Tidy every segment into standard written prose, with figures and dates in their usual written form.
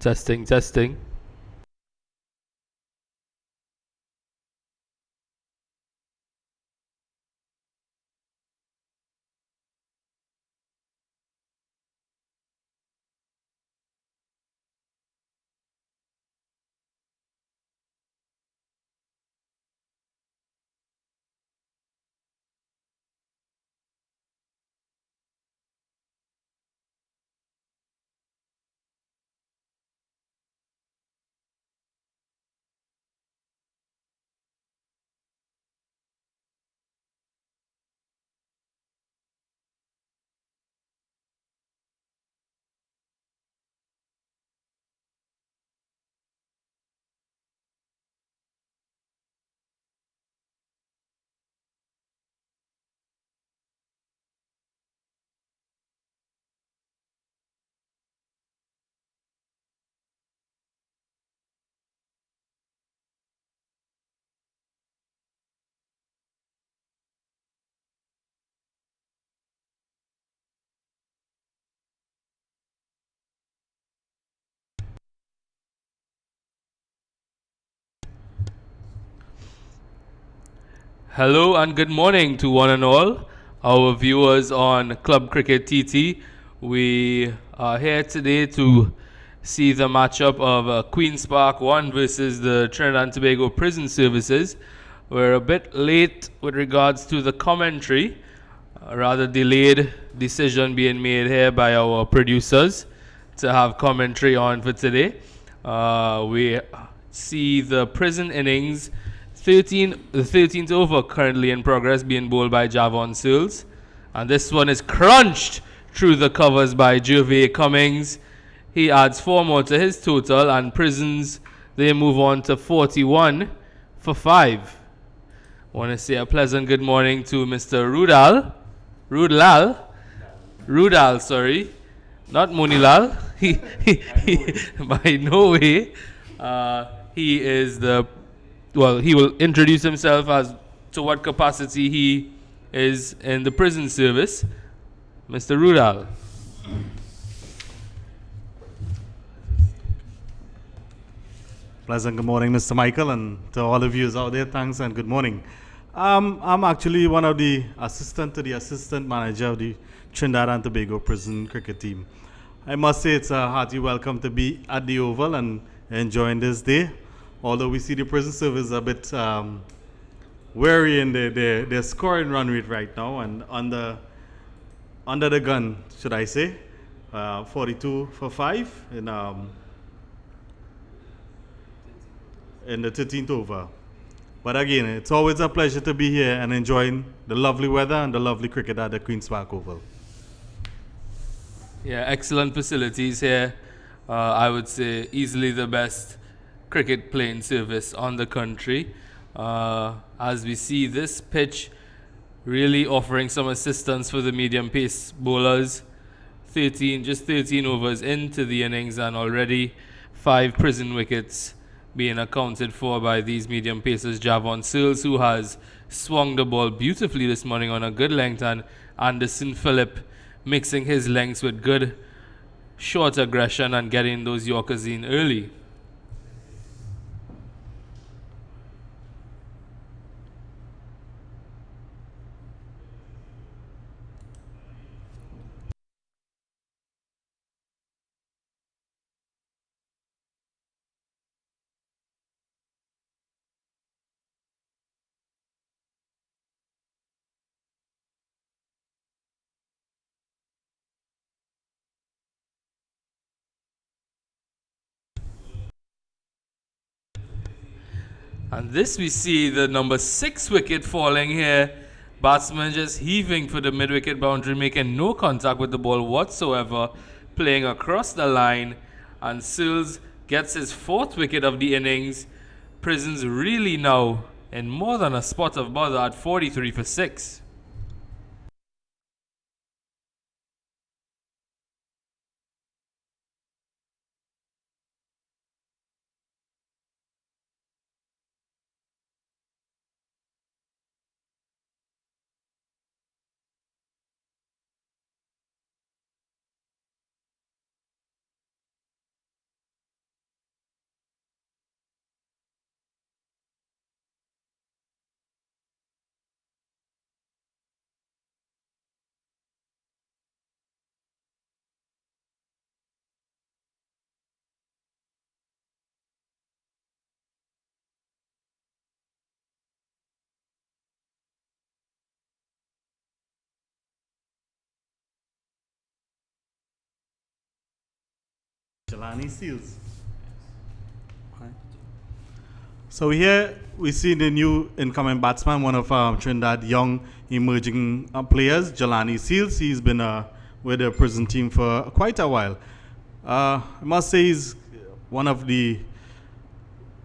Testing, testing. Hello and good morning to one and all our viewers on Club Cricket TT. We are here today to see the matchup of Queen's Park 1 versus the Trinidad and Tobago Prison Services. We're a bit late with regards to the commentary, rather delayed decision being made here by our producers to have commentary on for today. We see the prison innings the 13th over currently in progress, being bowled by Javon Searles. And this one is crunched through the covers by Gervais Cummings. He adds 4 more to his total, and Prisons, they move on to 41 for 5. I want to say a pleasant good morning to Mr. Rudal, sorry. Not Munilal. By no way. He is he will introduce himself as to what capacity he is in the prison service. Mr. Rudal. Pleasant good morning, Mr. Michael, and to all of you out there, thanks and good morning. I'm actually one of the assistant to the assistant manager of the Trinidad and Tobago prison cricket team. I must say it's a hearty welcome to be at the Oval and enjoying this day. Although we see the prison service a bit wary in their scoring run rate right now and under the gun, should I say, 42 for 5 in the 13th over. But again, it's always a pleasure to be here and enjoying the lovely weather and the lovely cricket at the Queen's Park Oval. Yeah, excellent facilities here. I would say easily the best cricket playing service on the country. As we see this pitch really offering some assistance for the medium pace bowlers. Just 13 overs into the innings, and already 5 prison wickets being accounted for by these medium pacers. Javon Searles, who has swung the ball beautifully this morning on a good length, and Anderson Phillip mixing his lengths with good short aggression and getting those Yorkers in early. And this we see the number 6 wicket falling here. Batsman just heaving for the mid-wicket boundary, making no contact with the ball whatsoever, playing across the line. And Searles gets his 4th wicket of the innings. Prisons really now in more than a spot of bother at 43 for 6. Jelani Seals. Right. So here we see the new incoming batsman, one of Trinidad young emerging players, Jelani Seals. He's been with the prison team for quite a while. I must say he's one of the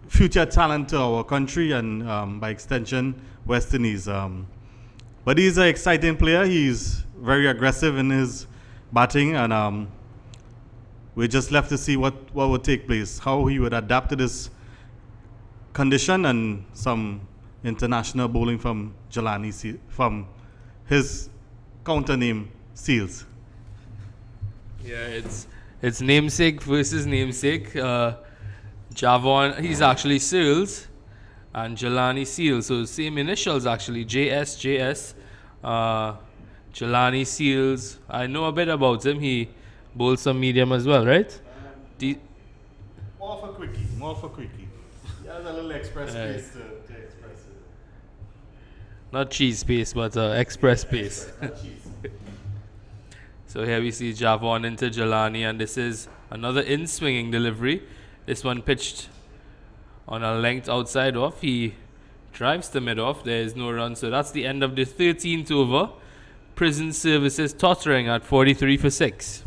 future talent to our country and by extension West Indies. But he's an exciting player. He's very aggressive in his batting, and we're just left to see what would take place, how he would adapt to this condition, and some international bowling from Jelani, from his counter name Seals. Yeah, it's namesake versus namesake. Javon, he's actually Seals, and Jelani Seals. So same initials actually, JS. Jelani Seals. I know a bit about him. He bowls some medium as well, right? More for quickie. He has a little express pace to express it. Not cheese pace, but express pace. So here we see Javon into Jelani, and this is another in-swinging delivery. This one pitched on a length outside off. He drives the mid off. There is no run. So that's the end of the 13th over. Prison Services tottering at 43 for 6.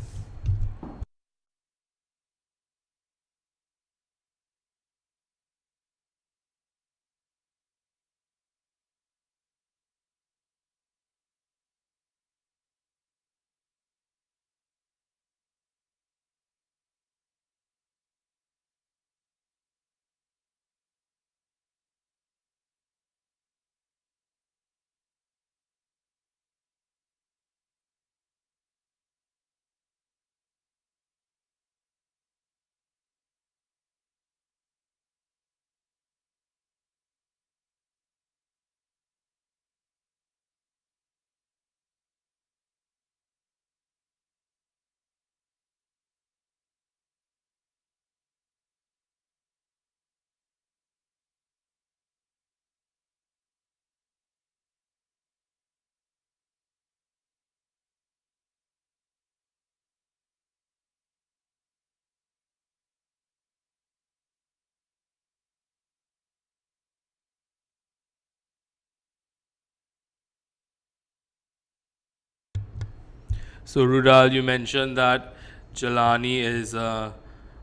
So Rudal, you mentioned that Jelani is an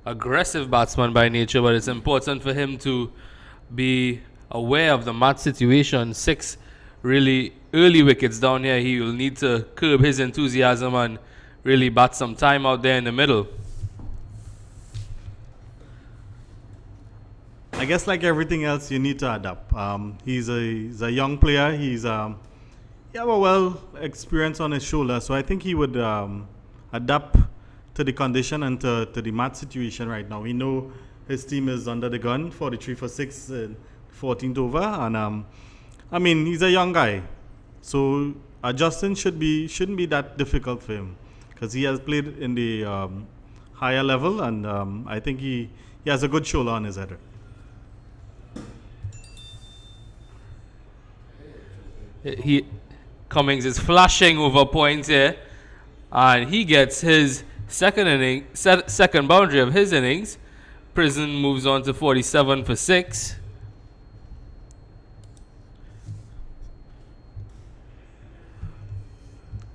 aggressive batsman by nature, but it's important for him to be aware of the match situation. 6 really early wickets down here. He will need to curb his enthusiasm and really bat some time out there in the middle. I guess like everything else, you need to adapt. He's a young player. He's well experience on his shoulder, so I think he would adapt to the condition and to the match situation right now. We know his team is under the gun, 43 for 6, 14th over, and I mean he's a young guy, so adjusting shouldn't be that difficult for him because he has played in the higher level, and I think he has a good shoulder on his header. Cummings is flashing over points here, and he gets his second boundary of his innings. Prison moves on to 47 for 6.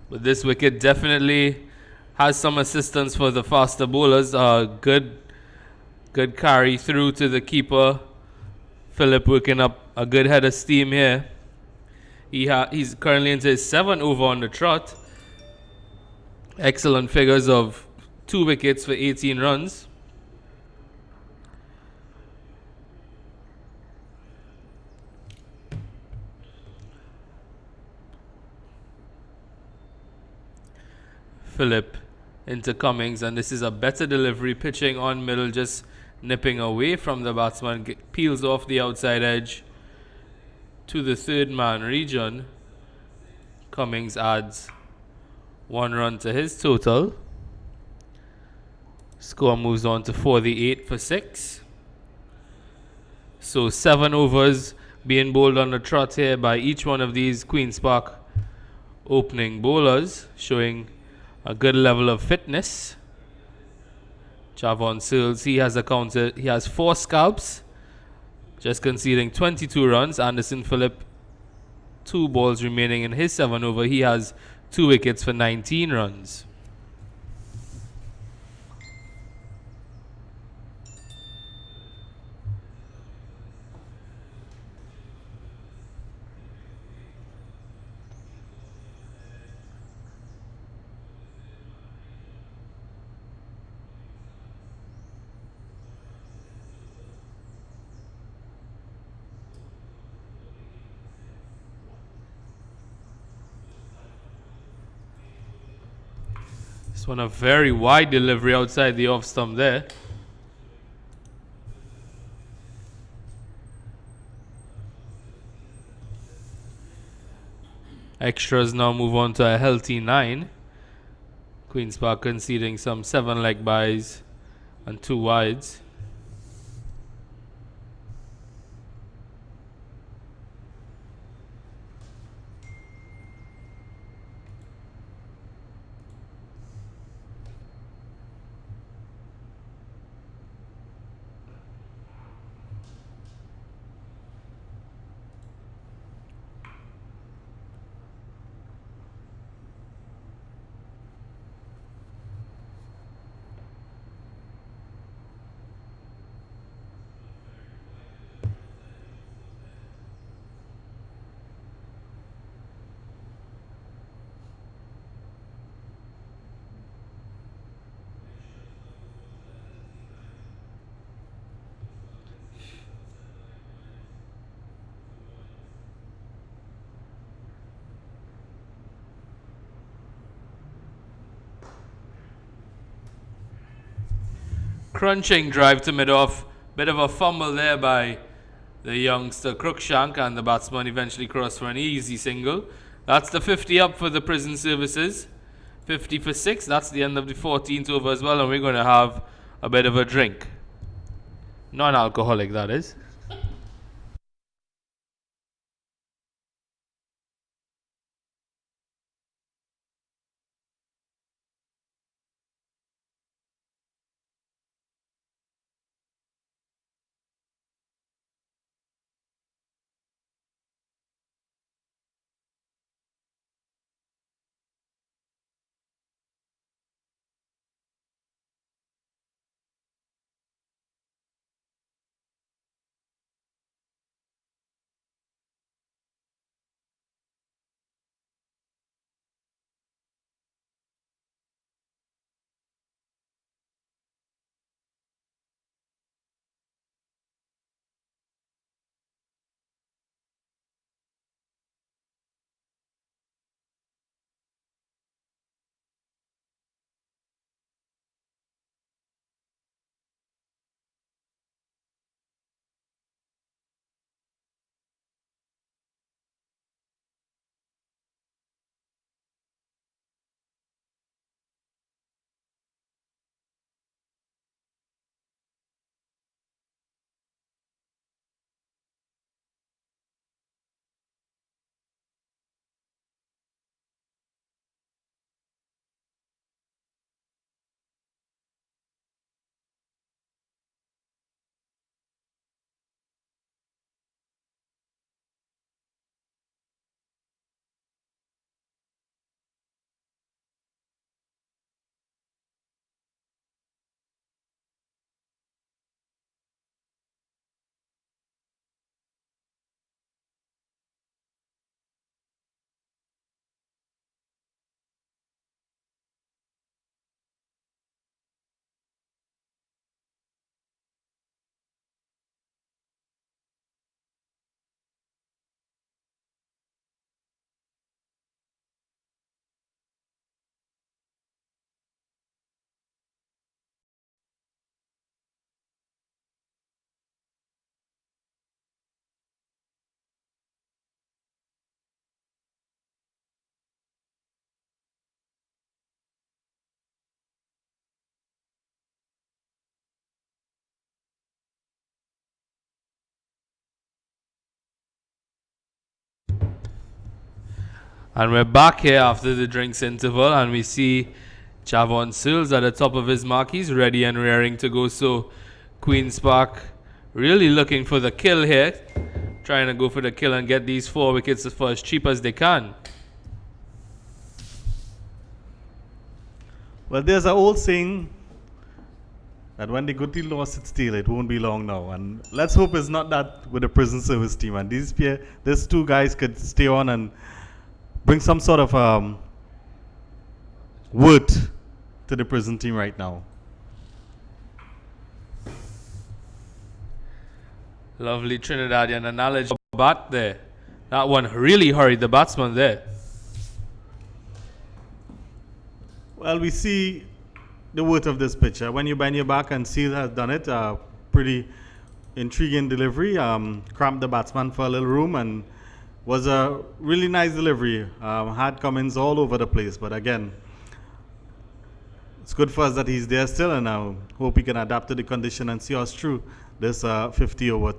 But this wicket definitely has some assistance for the faster bowlers. Good carry through to the keeper. Philip working up a good head of steam here. He's currently into his 7th over on the trot. Excellent figures of 2 wickets for 18 runs. Philip into Cummings, and this is a better delivery, pitching on middle, just nipping away from the batsman, peels off the outside edge to the third man region. Cummings adds 1 run to his total. Score moves on to 48 for 6. So 7 overs being bowled on the trot here by each one of these Queen's Park opening bowlers, showing a good level of fitness. Javon Searles, he has 4 scalps, just conceding 22 runs. Anderson Phillip, 2 balls remaining in his 7 over. He has 2 wickets for 19 runs. This one a very wide delivery outside the off stump there. Extras now move on to a healthy 9. Queen's Park conceding some 7 leg byes and 2 wides. Crunching drive to mid-off. Bit of a fumble there by the youngster Crookshank, and the batsman eventually crossed for an easy single. That's the 50 up for the prison services. 50 for 6. That's the end of the 14th over as well, and we're going to have a bit of a drink. Non-alcoholic, that is. And we're back here after the drinks interval, and we see Javon Searles at the top of his mark. He's ready and raring to go. So Queen's Park really looking for the kill here. Trying to go for the kill and get these 4 wickets for as cheap as they can. Well, there's an old saying that when they go to lost it still, it won't be long now. And let's hope it's not that with the prison service team. And these 2 guys could stay on and bring some sort of word to the prison team right now. Lovely Trinidadian analogy bat there. That one really hurried the batsman there. Well, we see the worth of this picture. When you bend your back and Seal has done it, pretty intriguing delivery. Cramped the batsman for a little room and was a really nice delivery. Had comments all over the place, but again, it's good for us that he's there still, and I hope he can adapt to the condition and see us through this 50 over.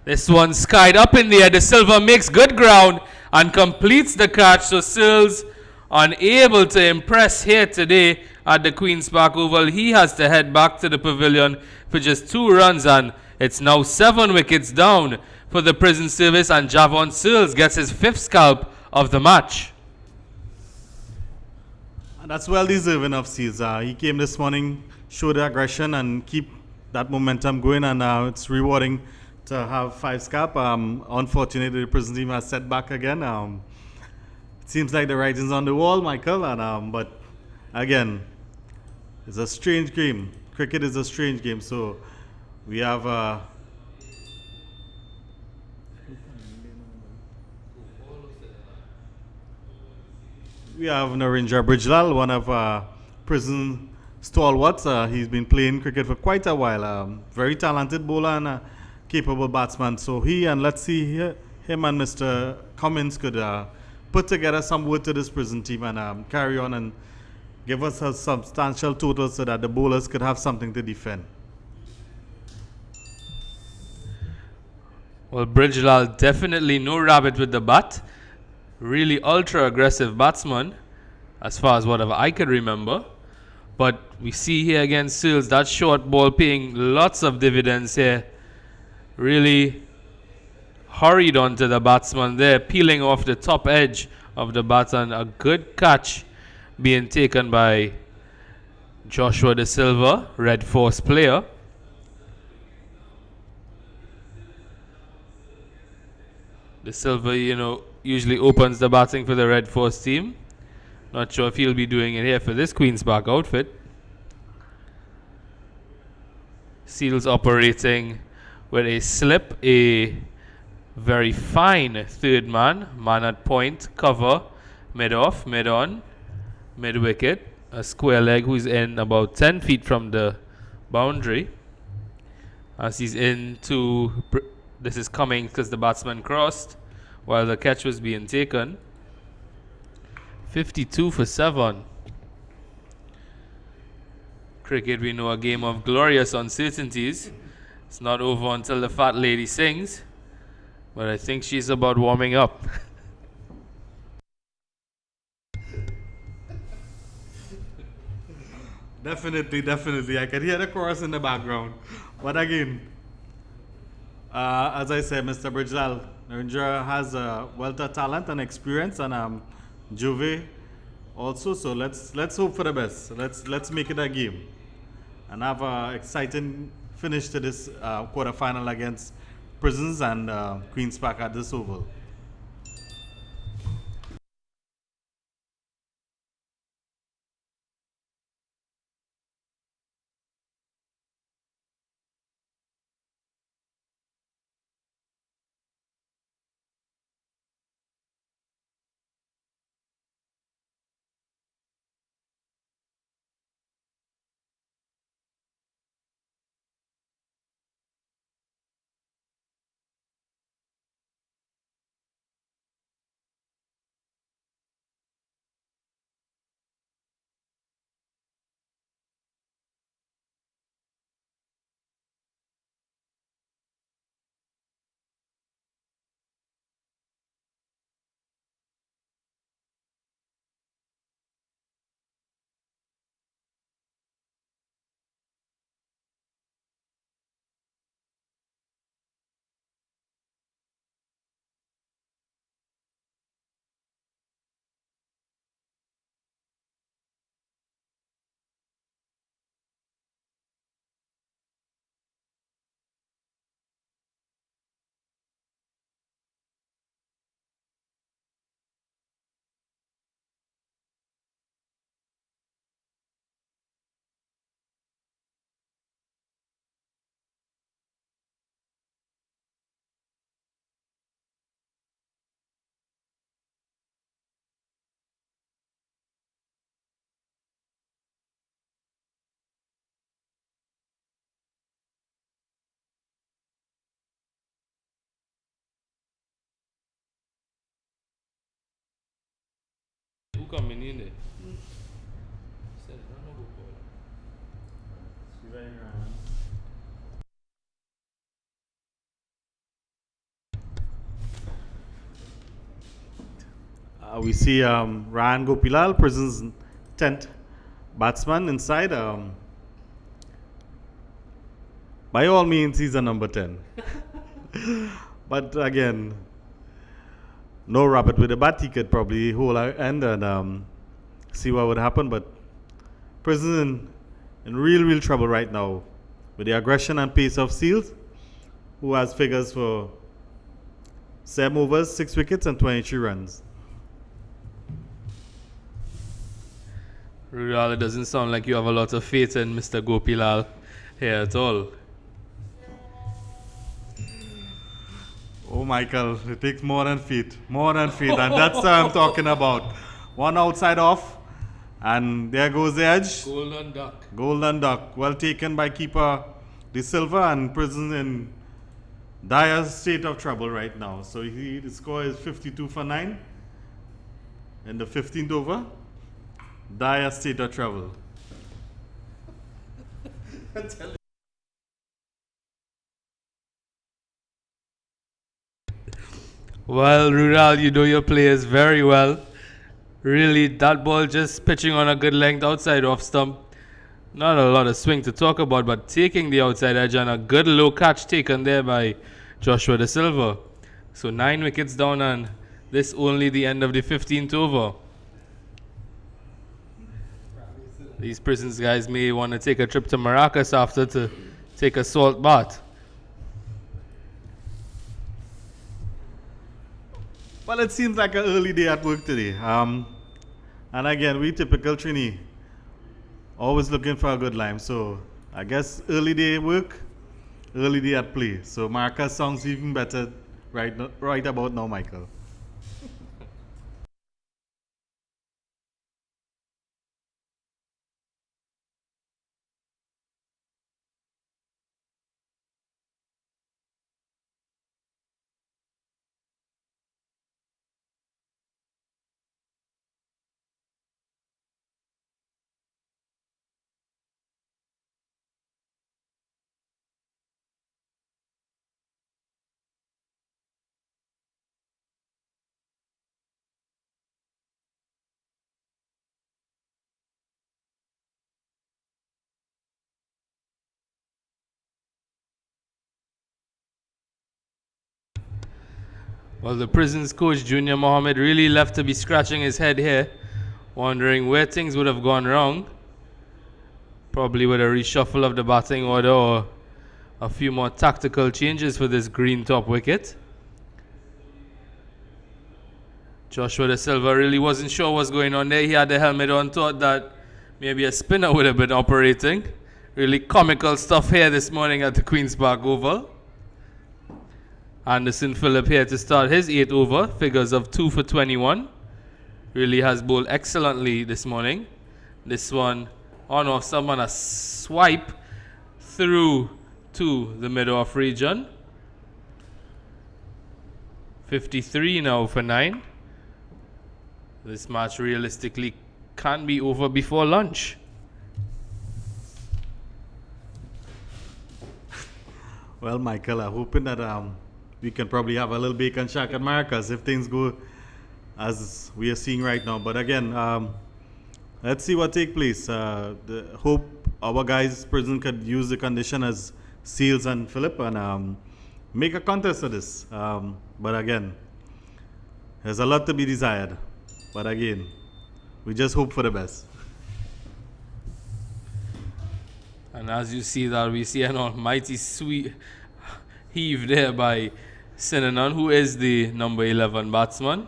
This one skied up in the air. De Silva makes good ground and completes the catch. So Searles unable to impress here today at the Queen's Park Oval. He has to head back to the pavilion for just 2 runs, and it's now 7 wickets down for the prison service, and Javon Searles gets his 5th scalp of the match. And that's well deserving of Seals. He came this morning, showed the aggression and keep that momentum going, and it's rewarding to have 5 scalp. Unfortunately, the prison team has set back again. It seems like the writing's on the wall, Michael, and but again, it's a strange game. Cricket is a strange game, so we have Narendra Brijlal, one of prison stalwarts. He's been playing cricket for quite a while. Very talented bowler and a capable batsman. So let's see here, him and Mr. Cummins could put together some word to this prison team and carry on and give us a substantial total so that the bowlers could have something to defend. Well, Brijlal definitely no rabbit with the bat. Really ultra aggressive batsman as far as whatever I could remember. But we see here against Searles, that short ball paying lots of dividends here. Really hurried onto the batsman there, peeling off the top edge of the bat, and a good catch being taken by Joshua De Silva, Red Force player. De Silva, usually opens the batting for the Red Force team. Not sure if he'll be doing it here for this Queen's Park outfit. Seals operating with a slip, a very fine third man at point, cover, mid-off, mid-on, mid-wicket, a square leg who's in about 10 feet from the boundary. As he's this is coming because the batsman crossed while the catch was being taken. 52 for 7. Cricket, we know, a game of glorious uncertainties. It's not over until the fat lady sings, but I think she's about warming up. Definitely. I can hear the chorus in the background. But again, as I said, Mr. Brijlal, Narendra has a wealth of talent and experience, and Juve also. So let's hope for the best. Let's make it a game and have an exciting finish to this quarterfinal against Prisons and Queen's Park at this Oval. coming in there. Said, "No, no, go ball." We see Ryan Gopilal, Prisons 10th batsman inside. By all means, he's a number 10. But again, no rabbit with a bat. He could probably hold our end and see what would happen. But Prisons in real trouble right now with the aggression and pace of Seals, who has figures for 7 overs, 6 wickets, and 23 runs. Rudal, it doesn't sound like you have a lot of faith in Mr. Gopilal here at all. Oh, Michael, it takes more than feet, and that's what I'm talking about. One outside off, and there goes the edge. Golden duck. Golden duck, well taken by keeper De Silva, and Prisons in dire state of trouble right now. So the score is 52 for 9 in the 15th over. Dire state of trouble. Well, Rudal, you know your players very well. Really, that ball just pitching on a good length outside off stump. Not a lot of swing to talk about, but taking the outside edge and a good low catch taken there by Joshua De Silva. So 9 wickets down, and this only the end of the 15th over. These Prisons guys may want to take a trip to Maracas after to take a salt bath. Well, it seems like an early day at work today. And again, we typical Trini, always looking for a good line. So I guess early day work, early day at play. So Maracas sounds even better right about now, Michael. Well, the Prisons coach, Junior Mohammed, really left to be scratching his head here, wondering where things would have gone wrong. Probably with a reshuffle of the batting order or a few more tactical changes for this green top wicket. Joshua De Silva really wasn't sure what's going on there. He had the helmet on, thought that maybe a spinner would have been operating. Really comical stuff here this morning at the Queen's Park Oval. Anderson Phillip here to start his 8th over, figures of 2 for 21. Really has bowled excellently this morning. This one on off someone, a swipe through to the mid-off region. 53 now for 9. This match realistically can't be over before lunch. Well, Michael, I'm hoping that we can probably have a little bacon shack at Maracas if things go as we are seeing right now. But again, let's see what takes place. Hope our guys, Prison, could use the condition as Seals and Phillip and make a contest of this. But again, there's a lot to be desired. But again, we just hope for the best. And as you see that, we see an almighty sweet heave there by Sinanan, who is the number 11 batsman.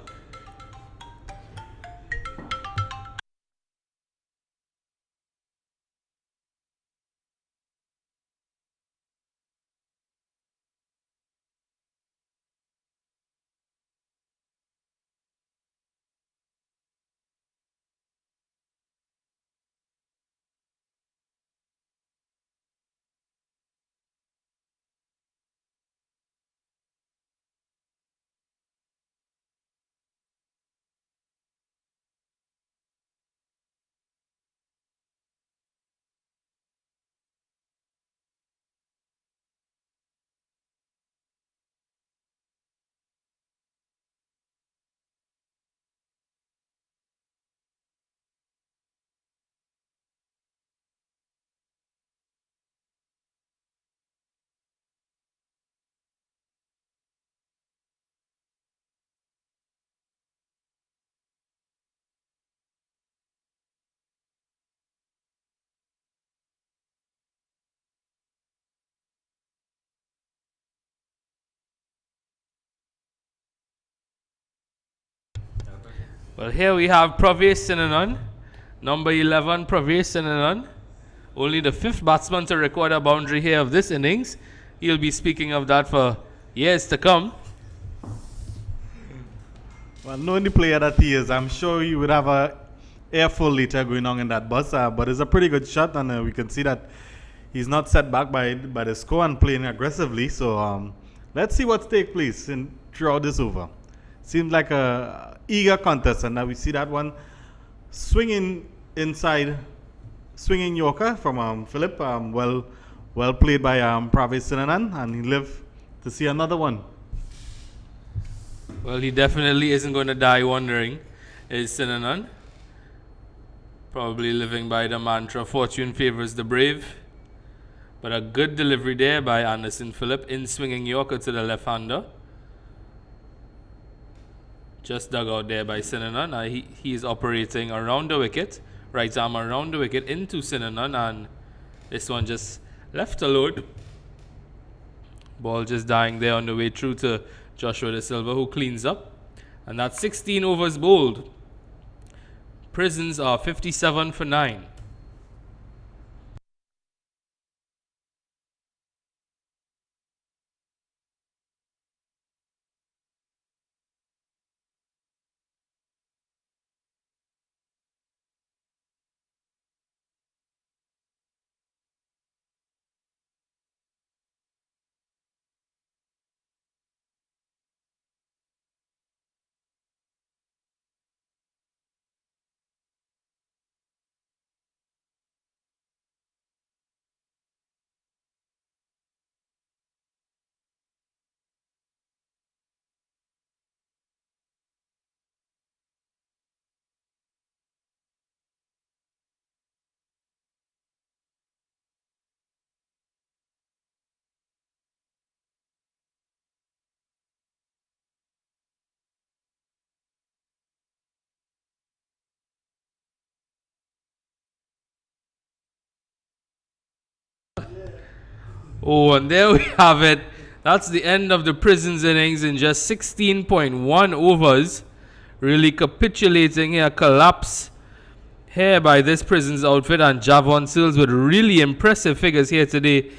Well, here we have Pravesh Sinanan, number 11, Pravesh Sinanan. Only the 5th batsman to record a boundary here of this innings. He'll be speaking of that for years to come. Well, knowing the player that he is, I'm sure he would have a airful later going on in that bus. But it's a pretty good shot, and we can see that he's not set back by the score and playing aggressively. So let's see what takes place throughout this over. Seems like a eager contest, and now we see that one swinging inside, swinging Yorker from Philip. Well played by Pravesh Sinanan, and he live to see another one. Well, he definitely isn't going to die wondering, is Sinanan. Probably living by the mantra, fortune favors the brave. But a good delivery there by Anderson Phillip in swinging Yorker to the left-hander. Just dug out there by Sinanan. He is operating around the wicket. Right arm around the wicket into Sinanan, and this one just left alone. Ball just dying there on the way through to Joshua De Silva, who cleans up. And that's 16 overs bowled. Prisons are 57 for 9. Oh, and there we have it. That's the end of the Prisons innings in just 16.1 overs. Really capitulating here, collapse here by this Prisons outfit, and Javon Sills with really impressive figures here today.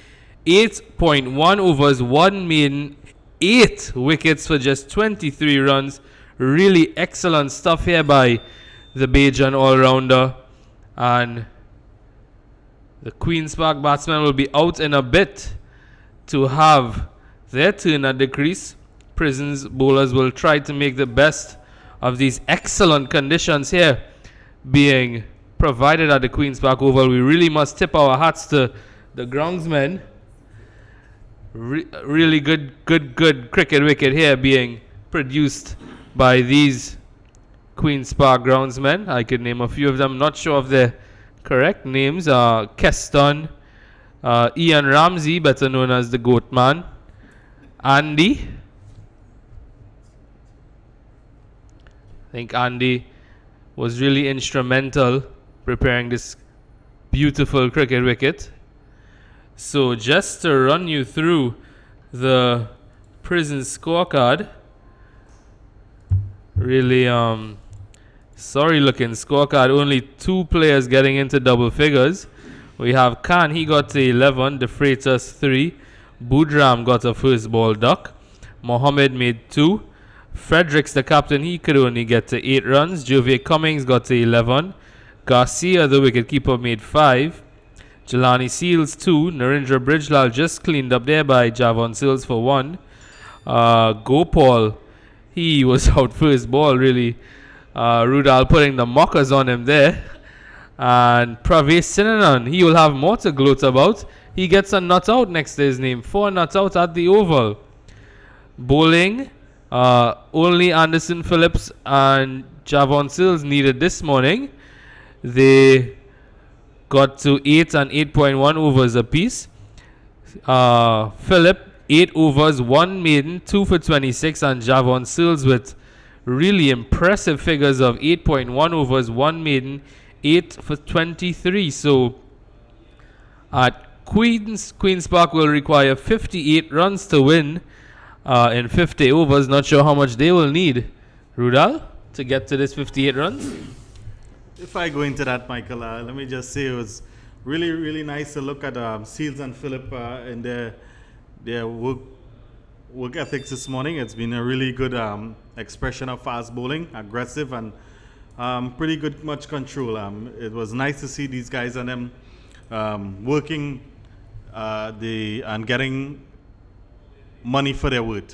8.1 overs, 1 maiden, 8 wickets for just 23 runs. Really excellent stuff here by the Bajan all-rounder. And the Queen's Park batsmen will be out in a bit to have their turn at the crease. Prisons bowlers will try to make the best of these excellent conditions here being provided at the Queen's Park Oval. We really must tip our hats to the groundsmen. Really good cricket wicket here being produced by these Queen's Park groundsmen. I could name a few of them, not sure of their correct names. Keston, Ian Ramsey, better known as the Goat Man, Andy. I think Andy was really instrumental preparing this beautiful cricket wicket. So just to run you through the Prison scorecard, really sorry looking scorecard. Only 2 players getting into double figures. We have Khan, he got to 11, De Freitas 3, Budram got a first ball duck, Mohammed made 2, Fredericks, the captain, he could only get to 8 runs, Jove Cummings got to 11, Garcia, the wicketkeeper, made 5, Jelani Seals 2, Narendra Brijlal just cleaned up there by Javon Sills for 1, Gopal, he was out first ball really, Rudal putting the mockers on him there. And Pravesh Sinanan, he will have more to gloat about. He gets a not out next to his name. 4 not out at the Oval. Bowling, only Anderson Phillips and Javon Sills needed this morning. They got to 8 and 8.1 overs apiece. Phillip, 8 overs, 1 maiden, 2 for 26, and Javon Sills with really impressive figures of 8.1 overs, 1 maiden, 8 for 23. So at Queen's Park will require 58 runs to win in 50 overs. Not sure how much they will need. Rudal, to get to this 58 runs? If I go into that, Michael, let me just say it was really, really nice to look at Seals and Phillip in their work ethics this morning. It's been a really good expression of fast bowling, aggressive, and pretty good much control. It was nice to see these guys and them working and getting money for their work.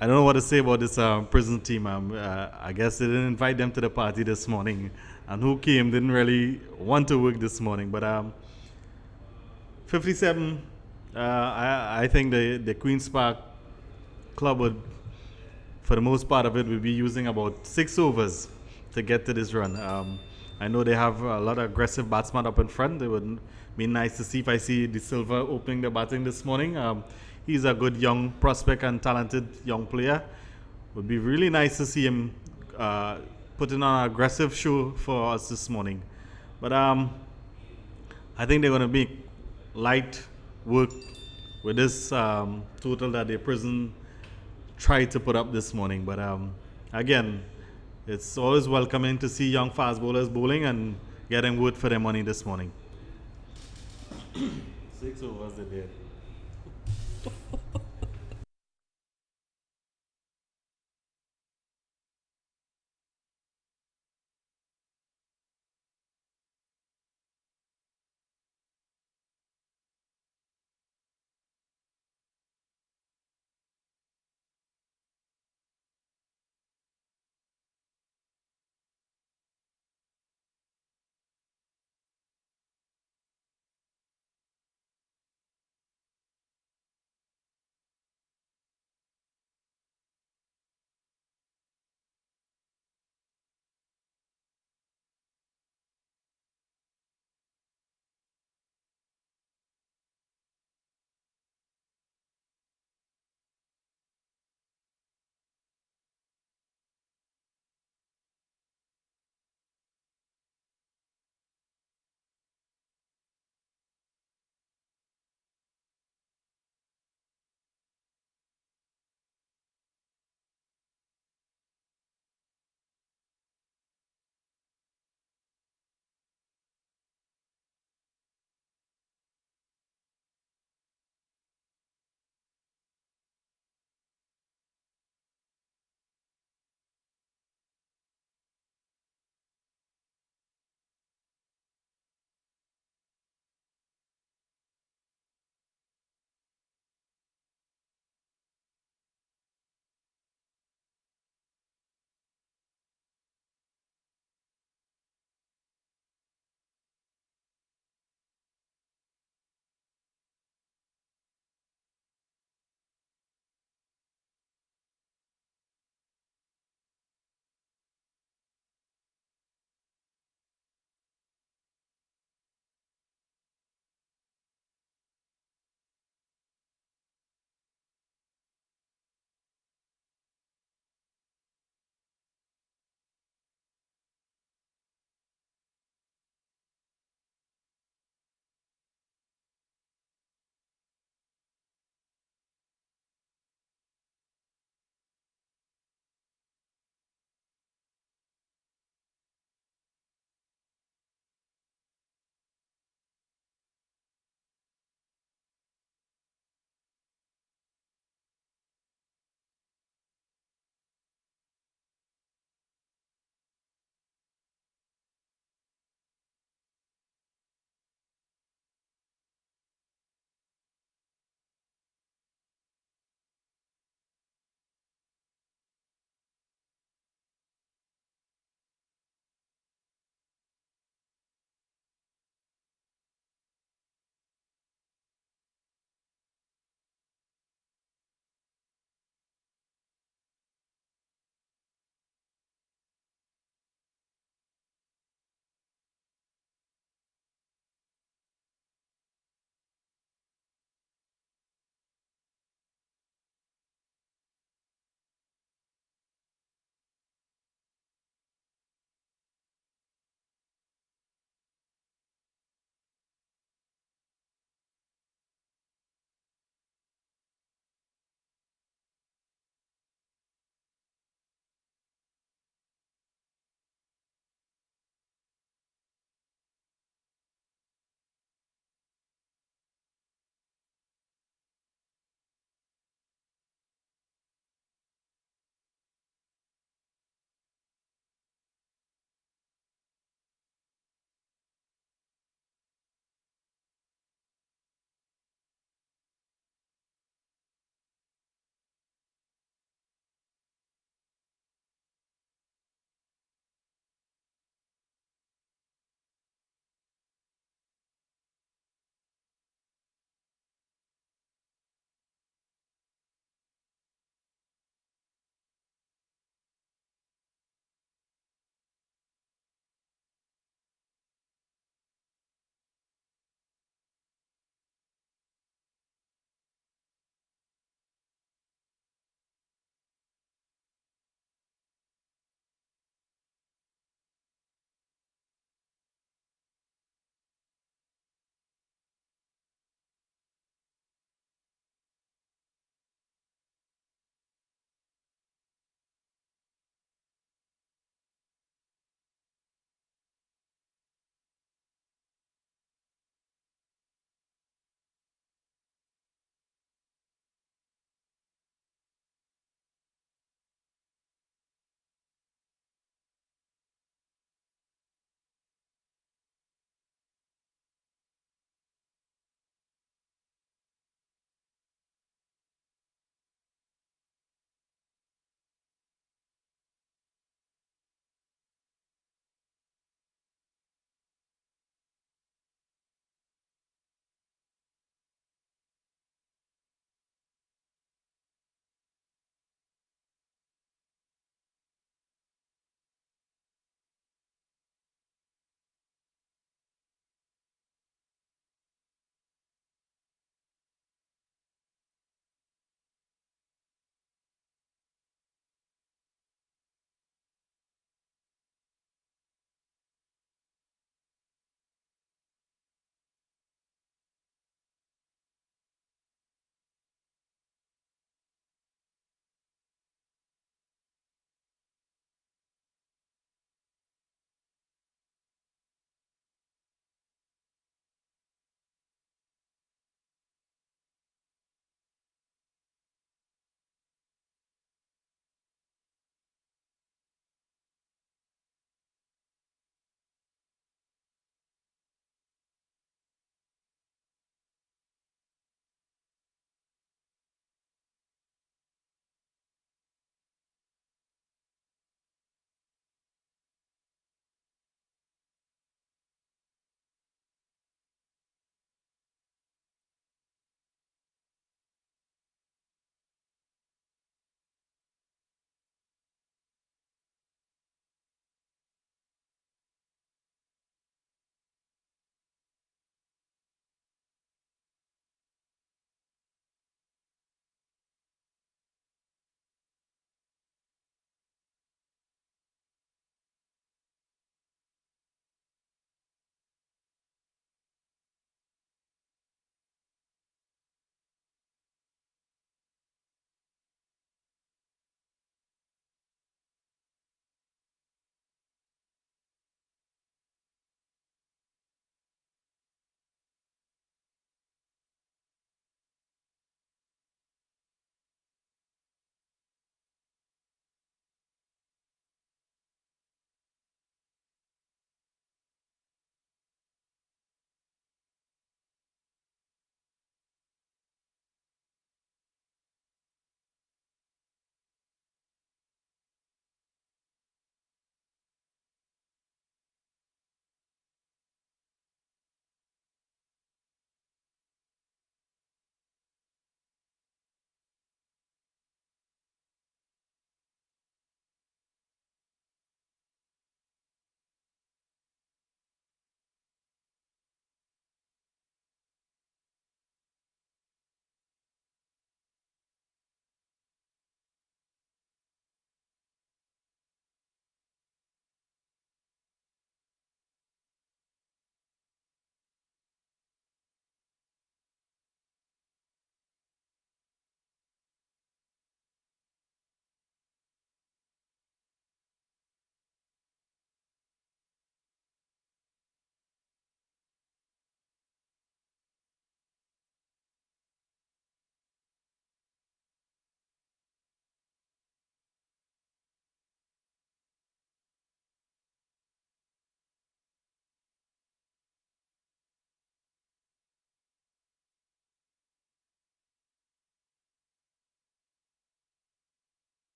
I don't know what to say about this prison team. I guess they didn't invite them to the party this morning, and who came didn't really want to work this morning. But 57, I think the Queen's Park club would, for the most part of it, will be using about 6 overs to get to this run. I know they have a lot of aggressive batsmen up in front. It would be nice to see if I see De Silva opening the batting this morning. He's a good young prospect and talented young player. Would be really nice to see him putting on an aggressive show for us this morning. But I think they're going to make light work with this total that the prison tried to put up this morning. But again, it's always welcoming to see young fast bowlers bowling and getting worth for their money this morning. 6 overs they did.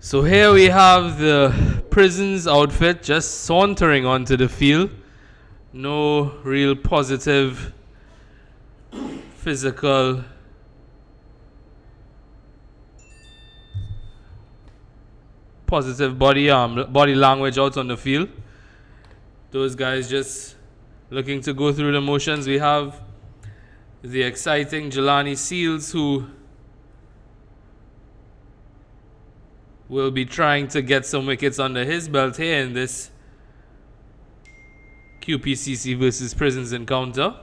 So here we have the Prisons outfit just sauntering onto the field. No real positive physical body language out on the field. Those guys just looking to go through the motions. We have the exciting Jelani Seals, who will be trying to get some wickets under his belt here in this QPCC versus Prisons encounter.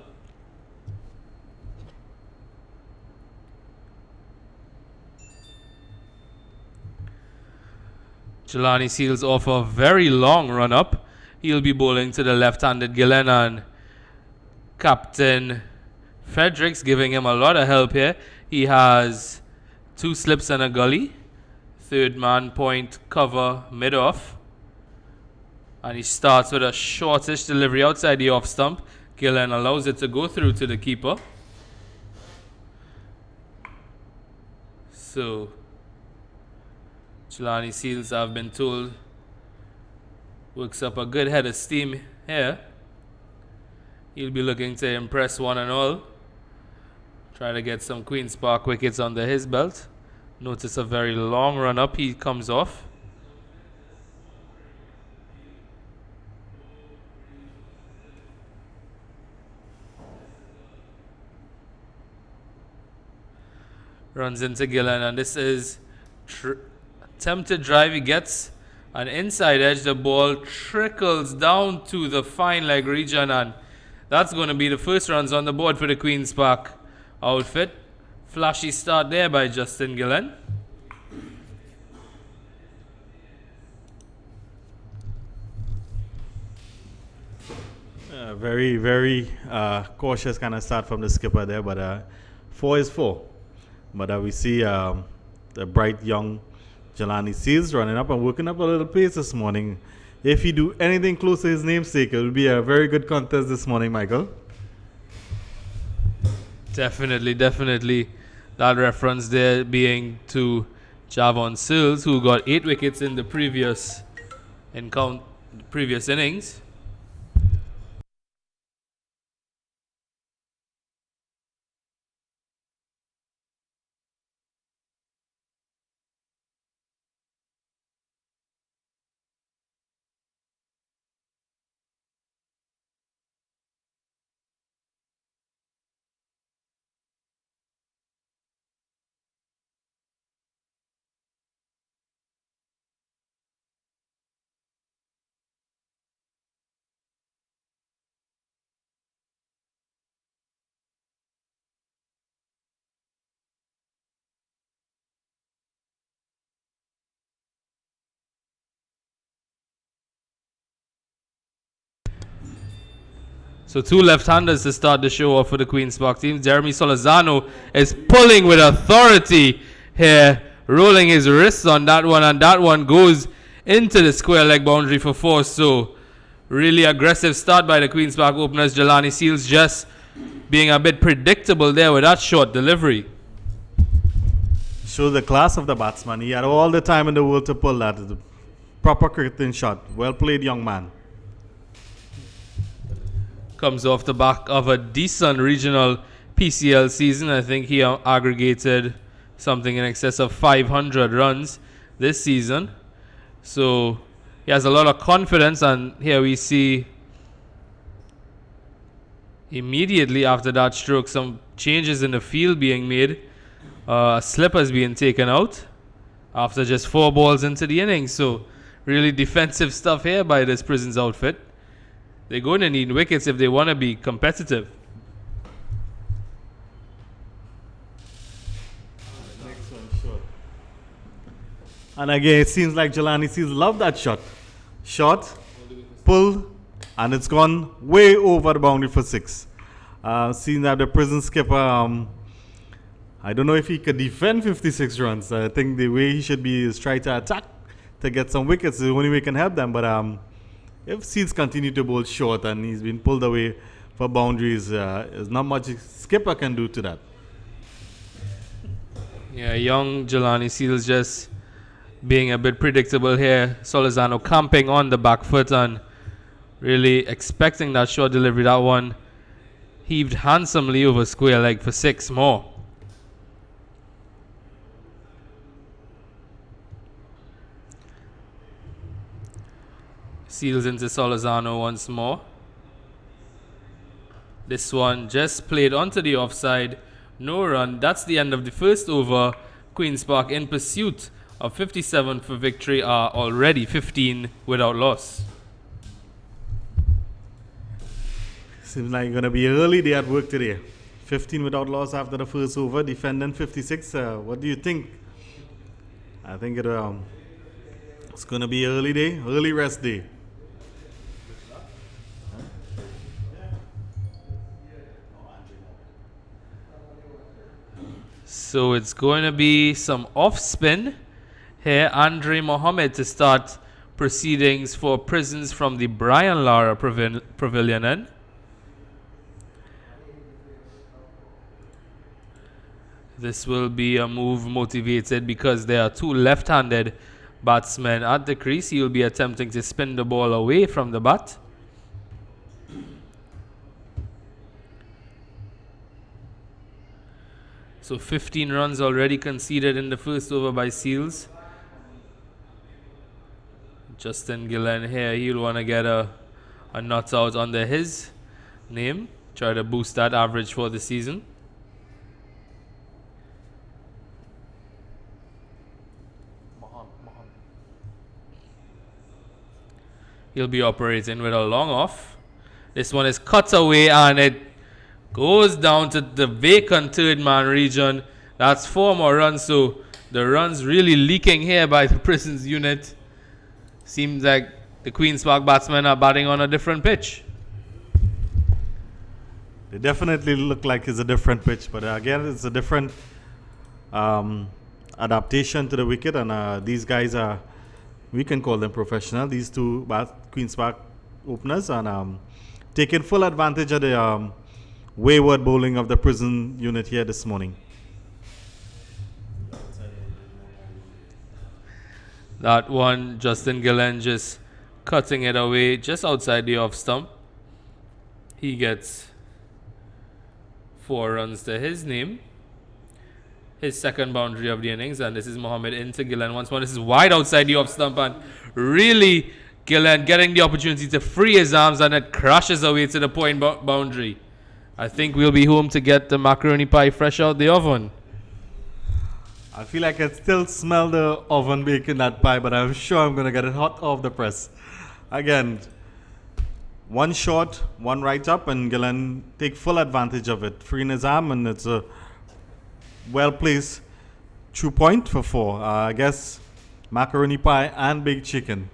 Jelani Seals off a very long run up. He'll be bowling to the left-handed Gillen, and Captain Fredericks giving him a lot of help here. He has 2 slips and a gully. Third man point cover mid-off. And he starts with a shortish delivery outside the off stump. Gillen allows it to go through to the keeper. So Jelani Seals, I've been told, works up a good head of steam here. He'll be looking to impress one and all. Try to get some Queen's Park wickets under his belt. Notice a very long run up. He comes off. Runs into Gillen, and this is attempted drive. He gets an inside edge. The ball trickles down to the fine leg region, and that's going to be the first runs on the board for the Queen's Park outfit. Flashy start there by Justin Gillen. Very, very cautious kind of start from the skipper there, but 4 is 4. But we see the bright young Jelani Seals running up and working up a little pace this morning. If he do anything close to his namesake, it will be a very good contest this morning, Michael. Definitely. That reference there being to Javon Seals, who got 8 wickets in the previous innings. So 2 left-handers to start the show off for the Queen's Park team. Jeremy Solazano is pulling with authority here, rolling his wrists on that one, and that one goes into the square leg boundary for 4. So really aggressive start by the Queen's Park openers. Jelani Seals just being a bit predictable there with that short delivery. Shows the class of the batsman. He had all the time in the world to pull that. The proper cricketing shot. Well played, young man. Comes off the back of a decent regional PCL season. I think he aggregated something in excess of 500 runs this season. So he has a lot of confidence, and here we see immediately after that stroke some changes in the field being made. Slippers being taken out after just 4 balls into the innings. So really defensive stuff here by this Prisons outfit. They're going to need wickets if they want to be competitive. Next one, short. And again, it seems like Jelani Seals love that shot. Shot, pull, and it's gone way over the boundary for 6. Seeing that the Prison skipper, I don't know if he could defend 56 runs. I think the way he should be is try to attack to get some wickets. The only way he can help them. But if Seals continue to bowl short and he's been pulled away for boundaries, there's not much skipper can do to that. Yeah, young Jelani Seals just being a bit predictable here. Solizano camping on the back foot and really expecting that short delivery. That one heaved handsomely over square leg for 6 more. Seals into Solizano once more. This one just played onto the offside. No run. That's the end of the first over. Queen's Park in pursuit of 57 for victory are already 15 without loss. Seems like going to be an early day at work today. 15 without loss after the first over. Defendant 56. What do you think? I think it's going to be an early day, early rest day. So it's going to be some off spin here. Andre Mohammed to start proceedings for Prisons from the Brian Lara Pavilion end. This will be a move motivated because there are 2 left-handed batsmen at the crease. He will be attempting to spin the ball away from the bat. So 15 runs already conceded in the first over by Seals. Justin Gillen here, he'll want to get a not out under his name. Try to boost that average for the season. He'll be operating with a long off. This one is cut away and it goes down to the vacant third man region. That's 4 more runs. So the runs really leaking here by the Prisons unit. Seems like the Queen's Park batsmen are batting on a different pitch. They definitely look like it's a different pitch, but again, it's a different adaptation to the wicket, and these guys are, we can call them professional, these 2 Queen's Park openers, and taking full advantage of the wayward bowling of the Prison unit here this morning. That one, Justin Gillen just cutting it away just outside the off stump. He gets 4 runs to his name. His second boundary of the innings, and this is Mohammed into Gillen once more. This is wide outside the off stump, and really Gillen getting the opportunity to free his arms, and it crashes away to the point boundary. I think we'll be home to get the macaroni pie fresh out the oven. I feel like I still smell the oven baking that pie, but I'm sure I'm going to get it hot off the press. Again, 1 short, 1 right up, and Gillen take full advantage of it. Freeing his arm, and it's a well-placed true point for 4. I guess macaroni pie and big chicken.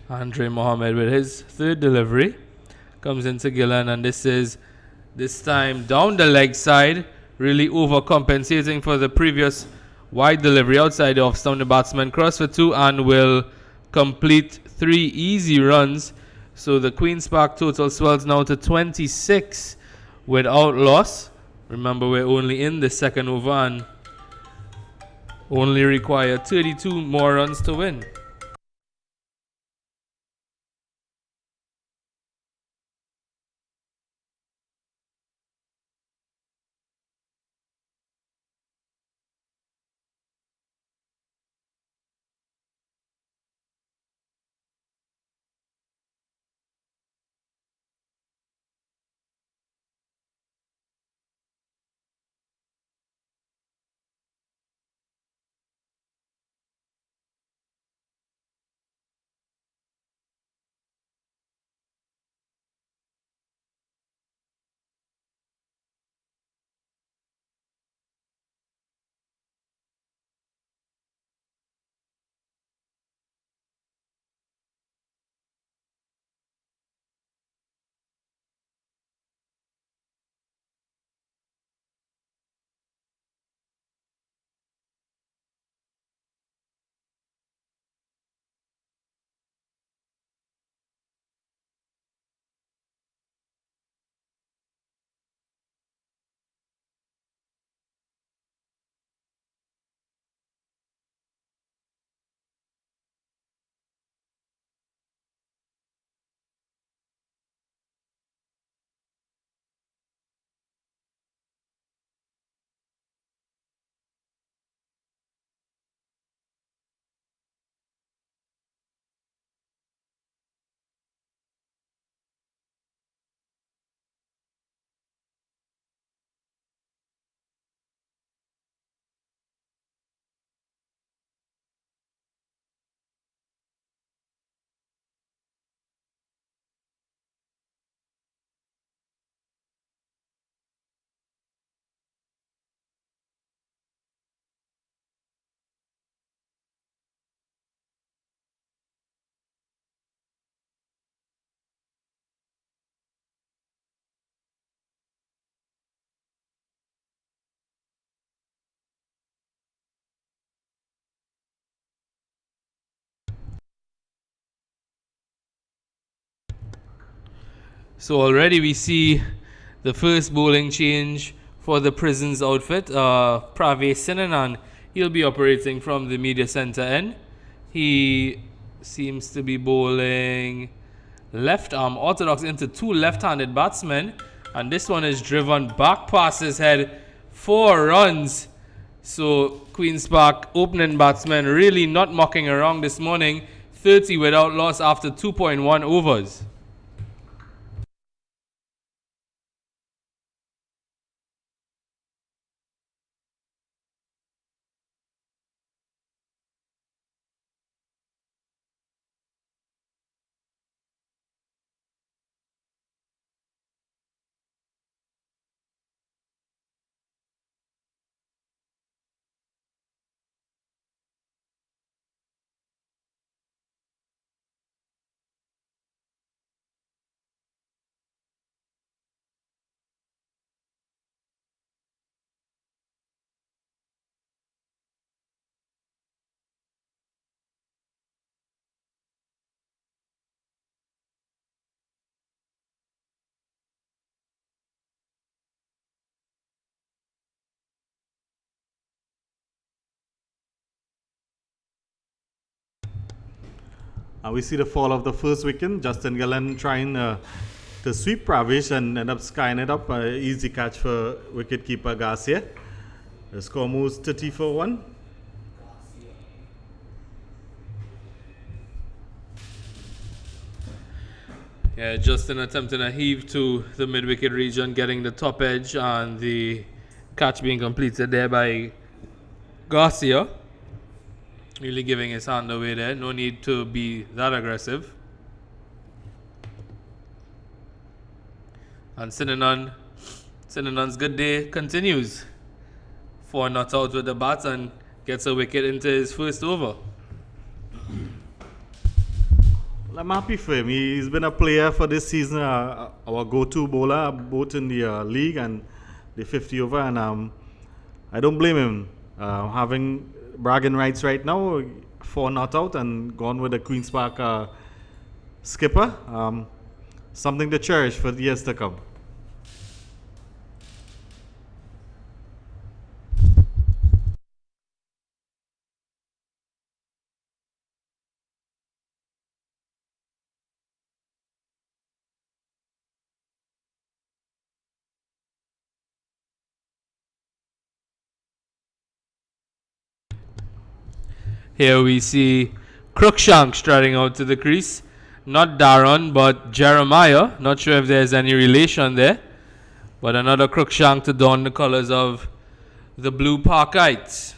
Andre Mohammed with his 3rd delivery comes into Gillen, and this time down the leg side, really overcompensating for the previous wide delivery outside the off stump. The batsman cross for 2 and will complete 3 easy runs. So the Queen's Park total swells now to 26 without loss. Remember, we're only in the second over and only require 32 more runs to win. So already we see the first bowling change for the Prisons outfit. Prave Sinanan, he'll be operating from the media center end. He seems to be bowling left arm orthodox into two left-handed batsmen, and this one is driven back past his head. 4 runs. So Queen's Park opening batsmen really not mucking around this morning. 30 without loss after 2.1 overs. We see the fall of the first wicket. Justin Gallen trying to sweep Pravish and end up skying it up. Easy catch for wicketkeeper Garcia. The score moves 30-1. Yeah, Justin attempting a heave to the mid-wicket region, getting the top edge, and the catch being completed there by Garcia. Really giving his hand away there. No need to be that aggressive. And Sinanan's good day continues. 4 not out with the bat and gets a wicket into his first over. Well, I'm happy for him. He's been a player for this season, our go-to bowler, both in the league and the 50 over. And I don't blame him having bragging rights right now. 4 not out and gone with the Queen's Park skipper. Something to cherish for the years to come. Here we see Cruikshank striding out to the crease. Not Darren, but Jeremiah. Not sure if there's any relation there. But another Cruikshank to don the colors of the Blue Parkites.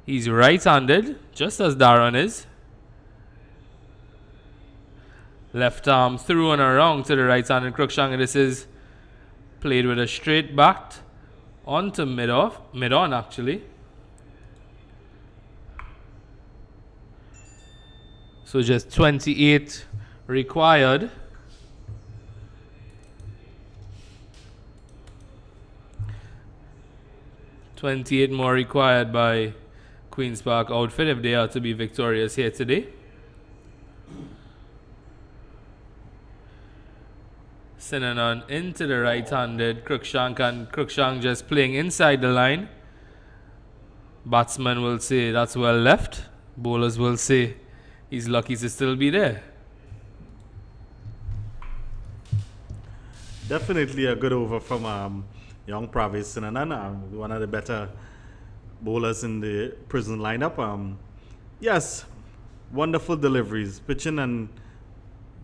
He's right-handed, just as Darren is. Left arm through and around to the right-handed Cruikshank. And this is played with a straight bat onto mid-on actually. So just 28 required. $28 more required by Queen's Park outfit if they are to be victorious here today. Sinanan into the right-handed Cruikshank, and Cruikshank just playing inside the line. Batsmen will say that's well left. Bowlers will say he's lucky to still be there. Definitely a good over from young Pravis Sinanan, one of the better bowlers in the Prison lineup. Yes, wonderful deliveries, pitching and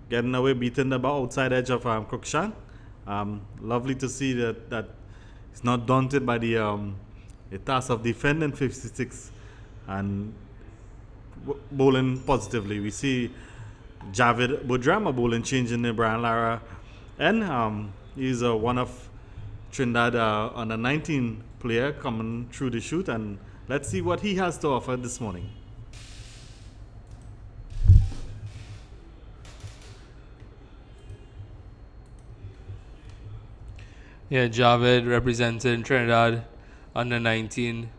getting away, beating the outside edge of Cruikshank. Lovely to see that he's not daunted by the task of defending 56 and bowling positively. We see Javid Budrama bowling changing the Brian Lara, and he's one of Trinidad under 19 player coming through the chute, and let's see what he has to offer this morning. Yeah, Javed represented Trinidad under 19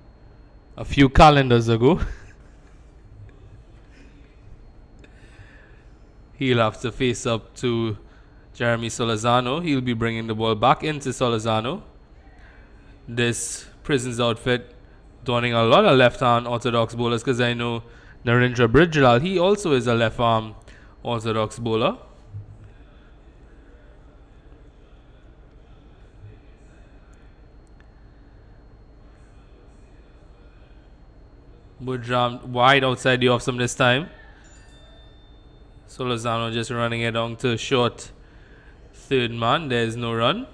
a few calendars ago. He'll have to face up to Jeremy Solazano. He'll be bringing the ball back into Solazano. This Prisons outfit donning a lot of left-hand orthodox bowlers, because I know Narendra Brijlal, he also is a left-arm orthodox bowler. Budram wide outside the off-stump this time. Solazano just running it down to short third man. There's no run.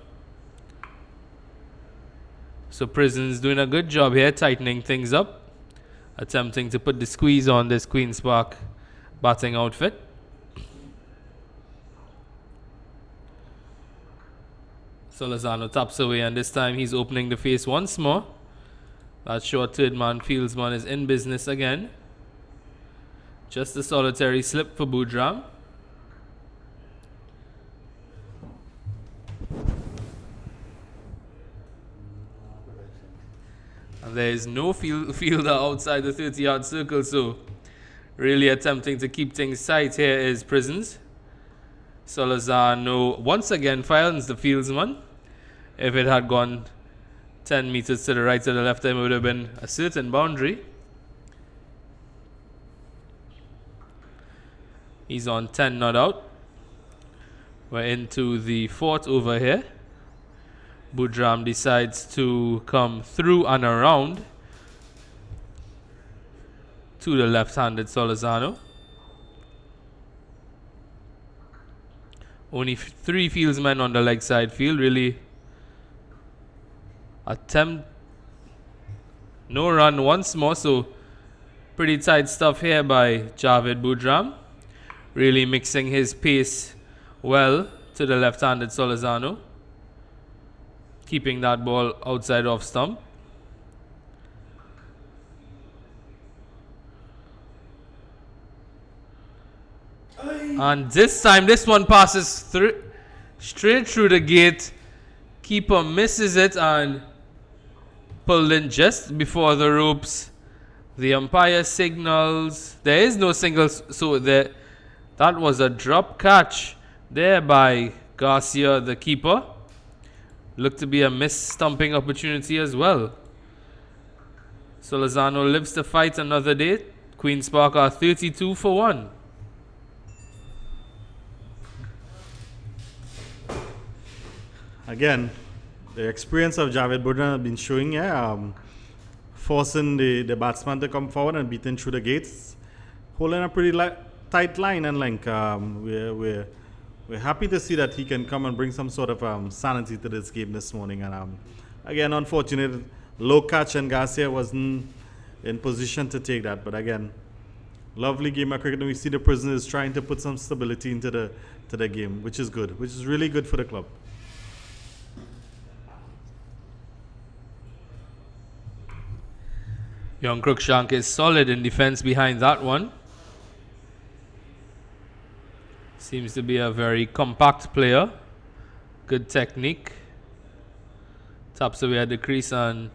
So Prisons doing a good job here, tightening things up, attempting to put the squeeze on this Queen's Park batting outfit. Solazano taps away, and this time he's opening the face once more. That short third man fieldsman is in business again. Just a solitary slip for Budram. And there is no fielder outside the 30-yard circle, so really attempting to keep things tight here is Prisons. Solazano once again finds the fieldsman. If it had gone 10 meters to the right or the left, it would have been a certain boundary. He's on 10 not out. We're into the fourth over here. Budram decides to come through and around to the left-handed Solazano. Only 3 fieldsmen on the leg side field. Really attempt. No run once more, so pretty tight stuff here by Javed Budram. Really mixing his pace well to the left-handed Solazano, keeping that ball outside off stump. And this time, this one passes straight through the gate. Keeper misses it and pulled in just before the ropes. The umpire signals. There is no single, so that was a drop catch there by Garcia, the keeper. Looked to be a missed stumping opportunity as well. Solazano lives to fight another day. Queen's Park are 32 for 1. Again, the experience of Javed Budram has been showing here, forcing the batsman to come forward and beating through the gates, holding a pretty tight line and length. We're happy to see that he can come and bring some sort of sanity to this game this morning. And again, unfortunate low catch, and Garcia wasn't in position to take that. But again, lovely game of cricket. And we see the Prisoners trying to put some stability into the game, which is good, which is really good for the club. Young Cruikshank is solid in defense behind that one. Seems to be a very compact player. Good technique. Taps away at the crease and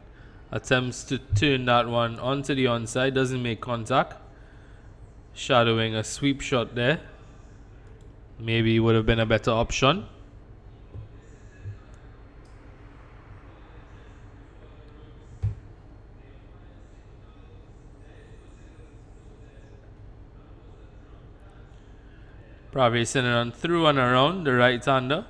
attempts to turn that one onto the onside. Doesn't make contact. Shadowing a sweep shot there. Maybe would have been a better option. Pravesh Sinanan through and around the right-hander.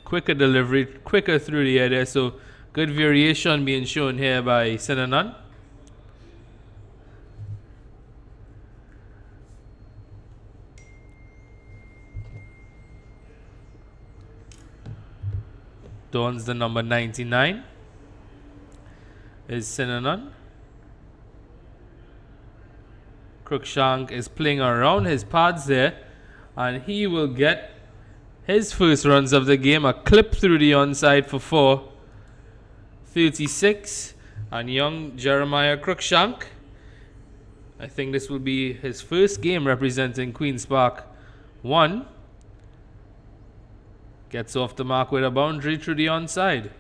Quicker delivery, quicker through the air there. So good variation being shown here by Sinanan. Dons the number 99 is Sinanan. Cruikshank is playing around his pads there, and he will get his first runs of the game. A clip through the onside for 4. 36. And young Jeremiah Cruikshank, I think this will be his first game representing Queen's Park 1. Gets off the mark with a boundary through the onside.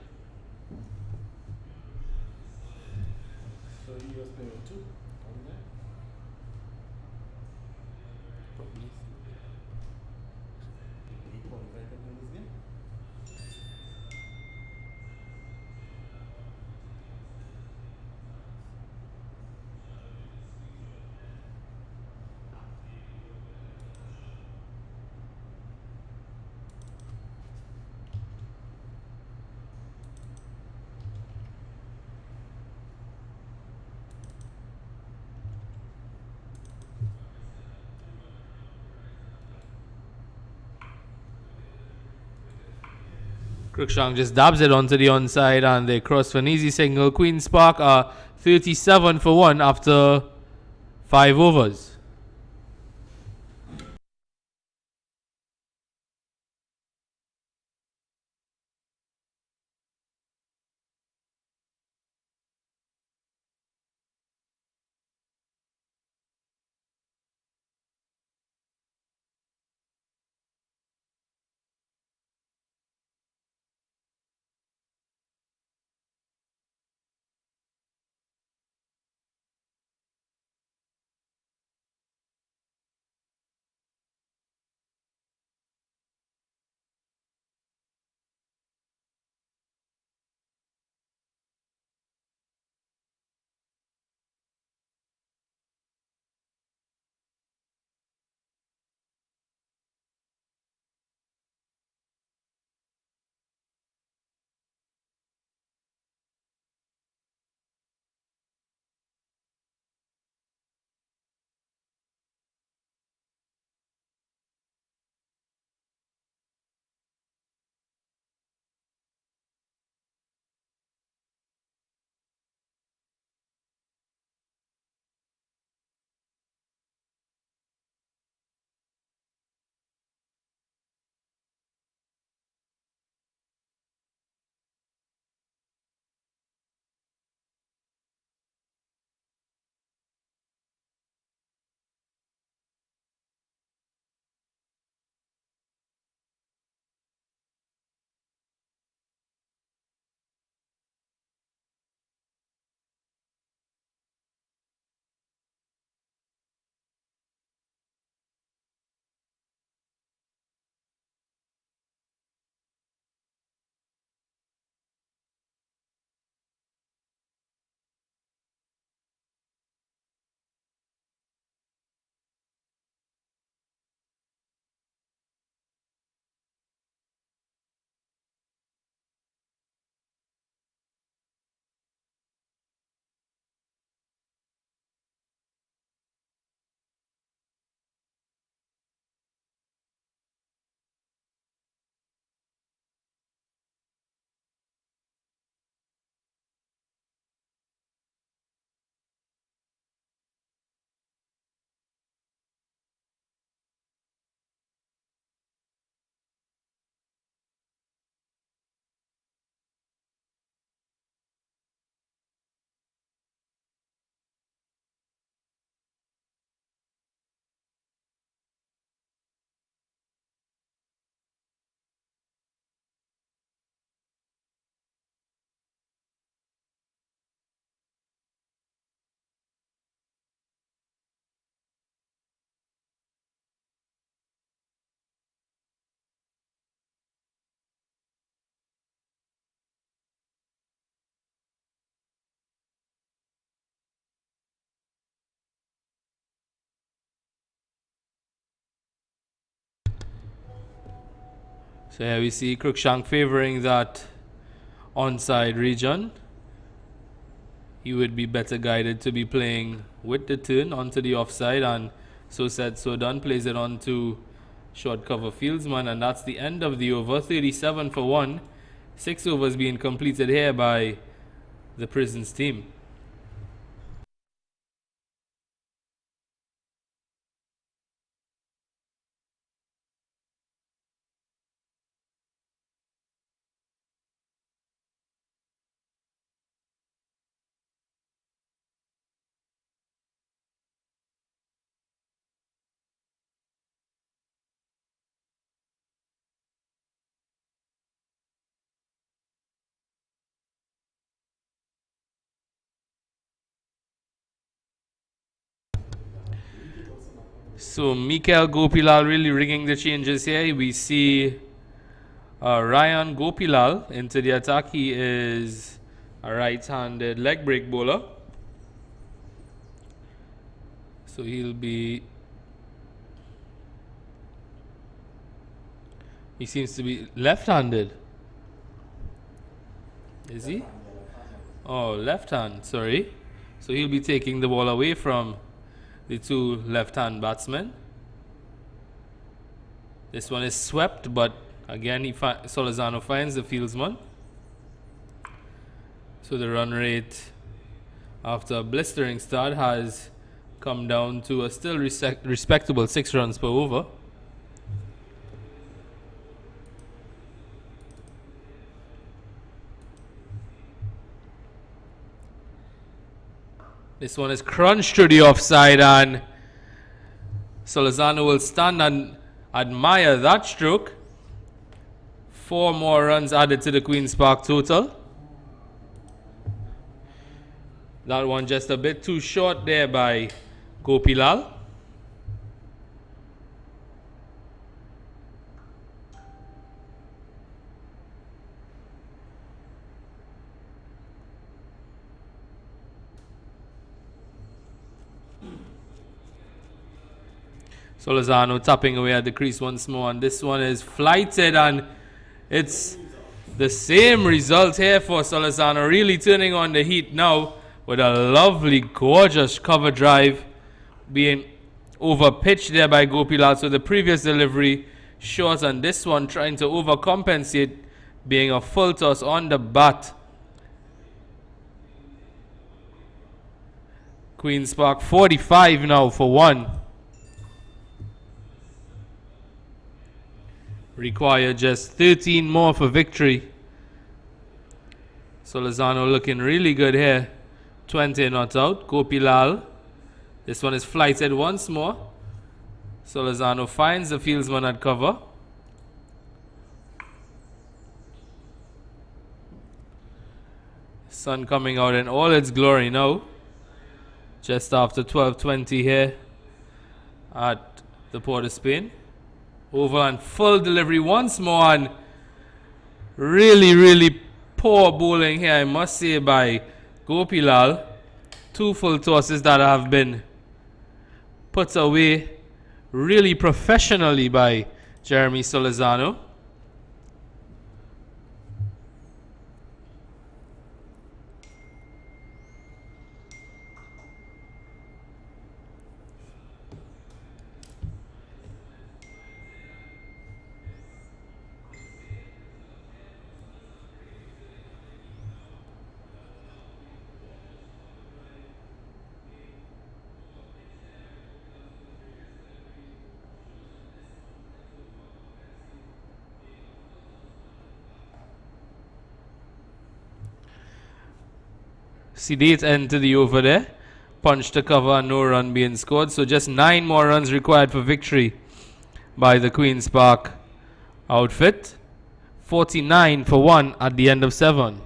Cruikshank just dabs it onto the onside and they cross for an easy single. Queen's Park are 37 for 1 after 5 overs. So here we see Cruikshank favoring that onside region. He would be better guided to be playing with the turn onto the offside, and so said, so done. Plays it on to short cover fieldsman, and that's the end of the over. 37 for 1. 6 overs being completed here by the Prisons team. So Mikael Gopilal really ringing the changes here. We see Ryan Gopilal into the attack. He is a right-handed leg break bowler. So he seems to be left-handed. Is he? Oh, left hand, sorry. So he'll be taking the ball away from the two left-hand batsmen. This one is swept, but Again, Solazano finds the fieldsman. So the run rate after a blistering start has come down to a still respectable 6 runs per over. This one is crunched to the offside, and Solazano will stand and admire that stroke. 4 more runs added to the Queen's Park total. That one just a bit too short there by Gopilal. Solazano tapping away at the crease once more, and this one is flighted, and it's the same result here for Solazano, really turning on the heat now with a lovely, gorgeous cover drive being overpitched there by Gopilal. So the previous delivery short, and this one trying to overcompensate, being a full toss on the bat. Queen's Park 45 now for 1. Require just 13 more for victory. Solazano looking really good here. 20 not out. Gopilal. This one is flighted once more. Solazano finds the fieldsman at cover. Sun coming out in all its glory now. Just after 12:20 here at the Port of Spain. Over and full delivery once more, and really poor bowling here, I must say, by Gopilal. 2 full tosses that have been put away really professionally by Jeremy Solazano. Sedate end to the over there. Punch to cover and no run being scored. So just 9 more runs required for victory by the Queen's Park outfit. 49 for 1 at the end of 7.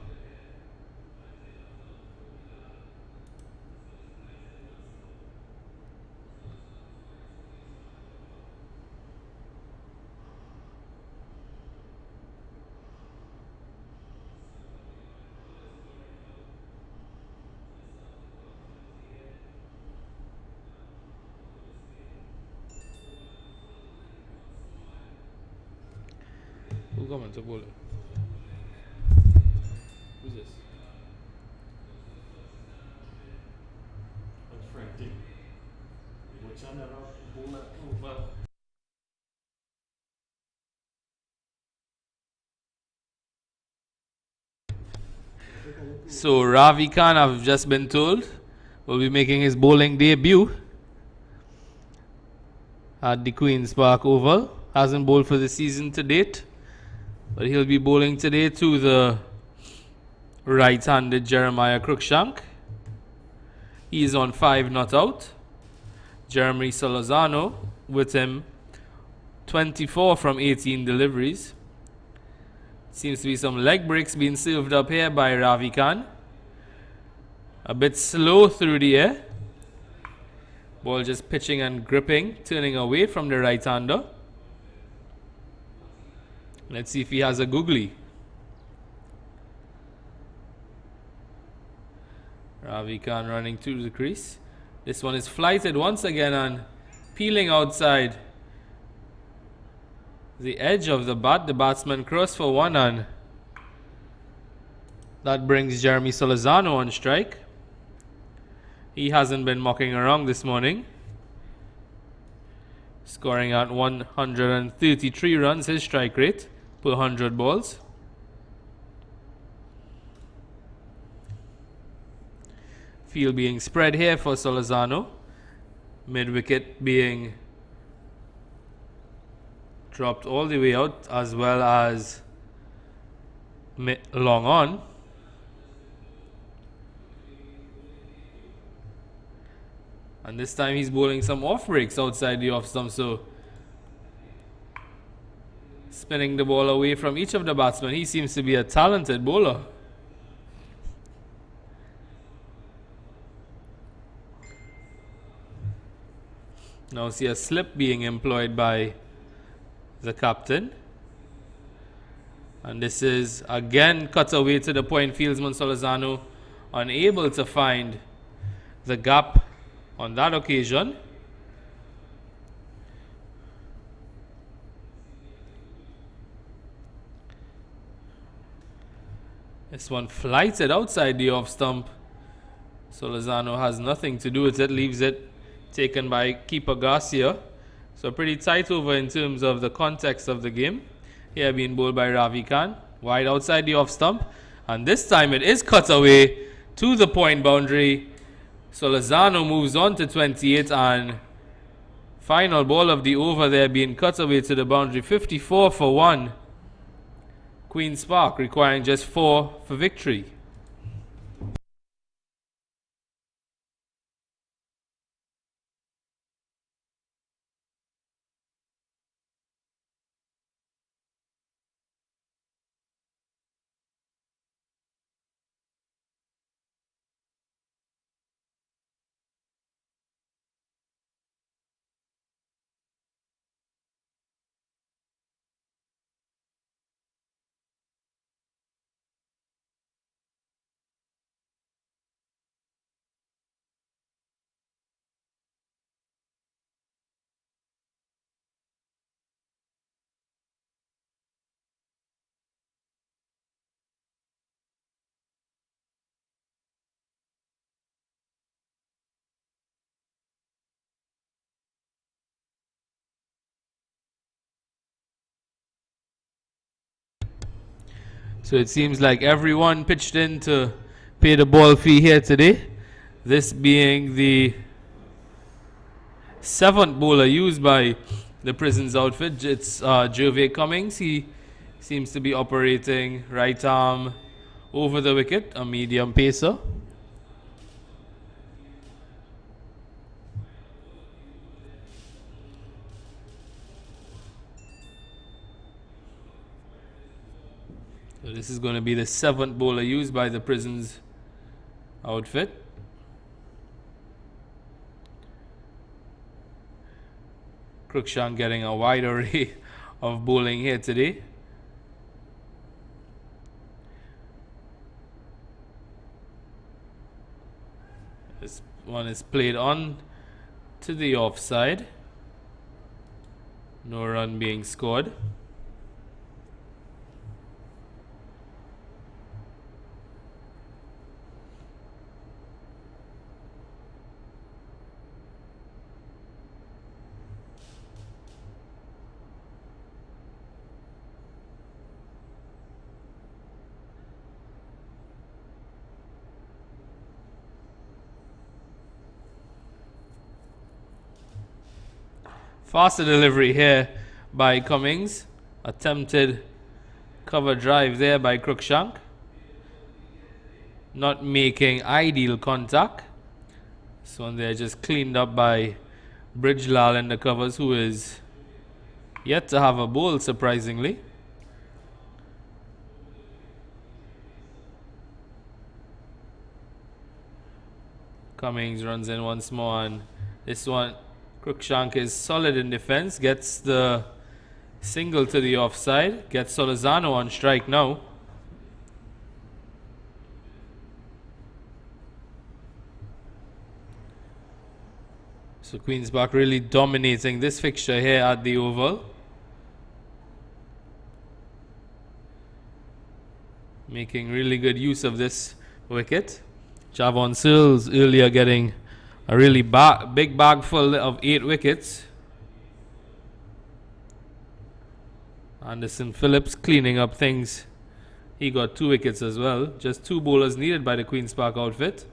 Who's coming to bowl it? Who's this? That's Frankie. Which one are bowler over? So Ravi Khan, I've just been told, will be making his bowling debut at the Queen's Park Oval. Hasn't bowled for the season to date, but he'll be bowling today to the right-handed Jeremiah Cruikshank. He is on 5 not out. Jeremy Solazano with him 24 from 18 deliveries. Seems to be some leg breaks being served up here by Ravi Khan. A bit slow through the air. Ball just pitching and gripping, turning away from the right-hander. Let's see if he has a googly. Ravi Khan running to the crease. This one is flighted once again and peeling outside the edge of the bat. The batsman cross for 1, and that brings Jeremy Solazano on strike. He hasn't been mucking around this morning. Scoring at 133 runs, his strike rate. per 100 balls. Field being spread here for Solazano. Mid-wicket being dropped all the way out, as well as long on. And this time he's bowling some off breaks outside the off stump, so spinning the ball away from each of the batsmen. He seems to be a talented bowler. Now see a slip being employed by the captain. And this is again cut away to the point. Fieldsman Solazano unable to find the gap on that occasion. This one flighted outside the off stump. Solazano has nothing to do with it, leaves it taken by keeper Garcia. So pretty tight over in terms of the context of the game. Here being bowled by Ravi Khan, wide outside the off stump, and this time it is cut away to the point boundary. Solazano moves on to 28, and final ball of the over there being cut away to the boundary. 54 for 1. Queen's Park requiring just 4 for victory. So it seems like everyone pitched in to pay the ball fee here today. This being the 7th bowler used by the Prisons outfit. It's Gervais Cummings. He seems to be operating right arm over the wicket, a medium pacer. So this is going to be the 7th bowler used by the Prisons outfit. Cruikshank getting a wide array of bowling here today. This one is played on to the offside. No run being scored. Faster delivery here by Cummings. Attempted cover drive there by Cruikshank. Not making ideal contact. This one there just cleaned up by Bridgelal in the covers, who is yet to have a bowl, surprisingly. Cummings runs in once more, and this one Cruikshank is solid in defense, gets the single to the offside, gets Solazano on strike now. So Queen's Park really dominating this fixture here at the Oval. Making really good use of this wicket. Javon Searles earlier getting a really big bag full of 8 wickets. Anderson Phillips cleaning up things. He got 2 wickets as well. Just 2 bowlers needed by the Queen's Park outfit.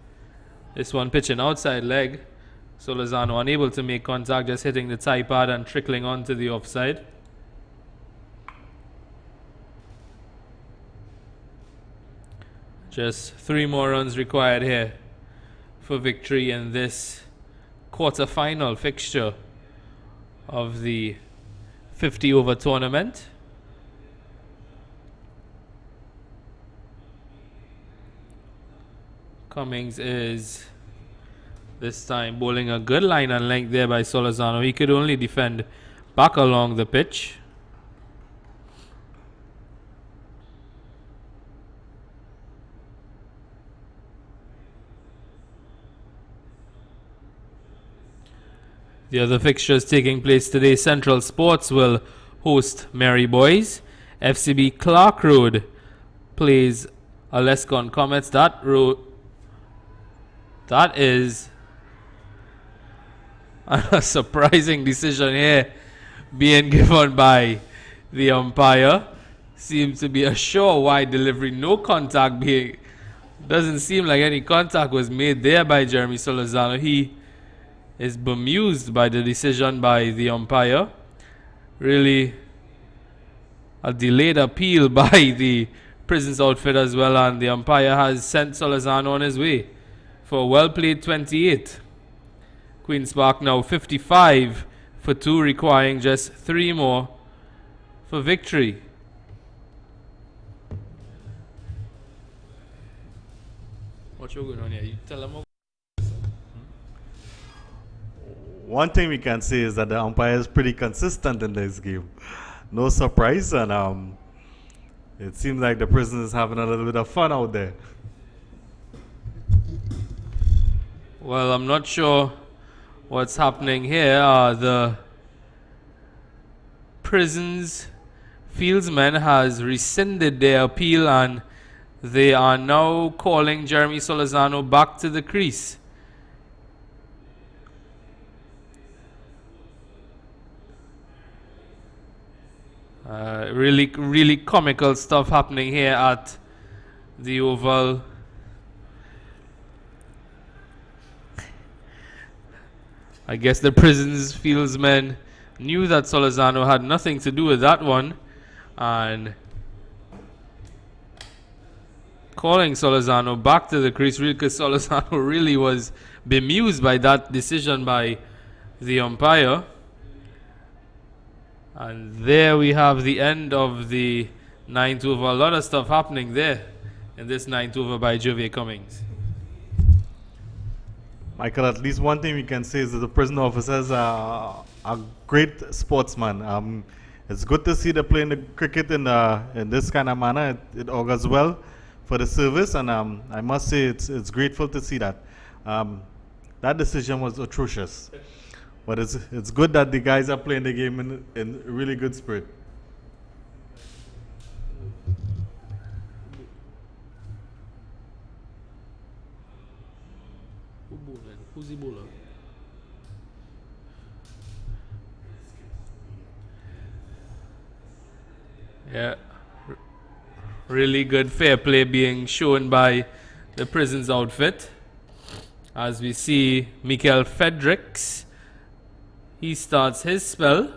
This one pitching outside leg. So Lozano unable to make contact, just hitting the tie pad and trickling onto the offside. Just 3 more runs required here for victory in this quarter-final fixture of the 50-over tournament. Cummings is this time bowling a good line and length there by Solozano. He could only defend back along the pitch. The other fixtures taking place today: Central Sports will host Merry Boys. FCB Clark Road plays Alescon Comets. That is a surprising decision here being given by the umpire. Seems to be a sure wide delivery. No contact being. Doesn't seem like any contact was made there by Jeremy Solozano. He is bemused by the decision by the umpire. Really a delayed appeal by the Prisons outfit as well, and the umpire has sent Solozano on his way for a well played 28. Queen's Park now 55 for 2, requiring just 3 more for victory. What's going on here? You tell them. One thing we can say is that the umpire is pretty consistent in this game. No surprise, and it seems like the Prisons is having a little bit of fun out there. Well, I'm not sure what's happening here. The Prisons fieldsman has rescinded their appeal, and they are now calling Jeremy Solozano back to the crease. Really comical stuff happening here at the Oval. I guess the Prisons fieldsmen knew that Solozano had nothing to do with that one, and calling Solozano back to the crease, because Solozano really was bemused by that decision by the umpire. And there we have the end of the 9th over. A lot of stuff happening there in this 9th over by Jove Cummings. Michael, at least one thing we can say is that the prison officers are a great sportsman. It's good to see them playing the cricket in this kind of manner. It augurs well for the service, and I must say it's grateful to see that. That decision was atrocious. But it's good that the guys are playing the game in really good spirit. Who's the bowler? Yeah. Really good fair play being shown by the Prisons outfit. As we see Mikael Fredericks, he starts his spell.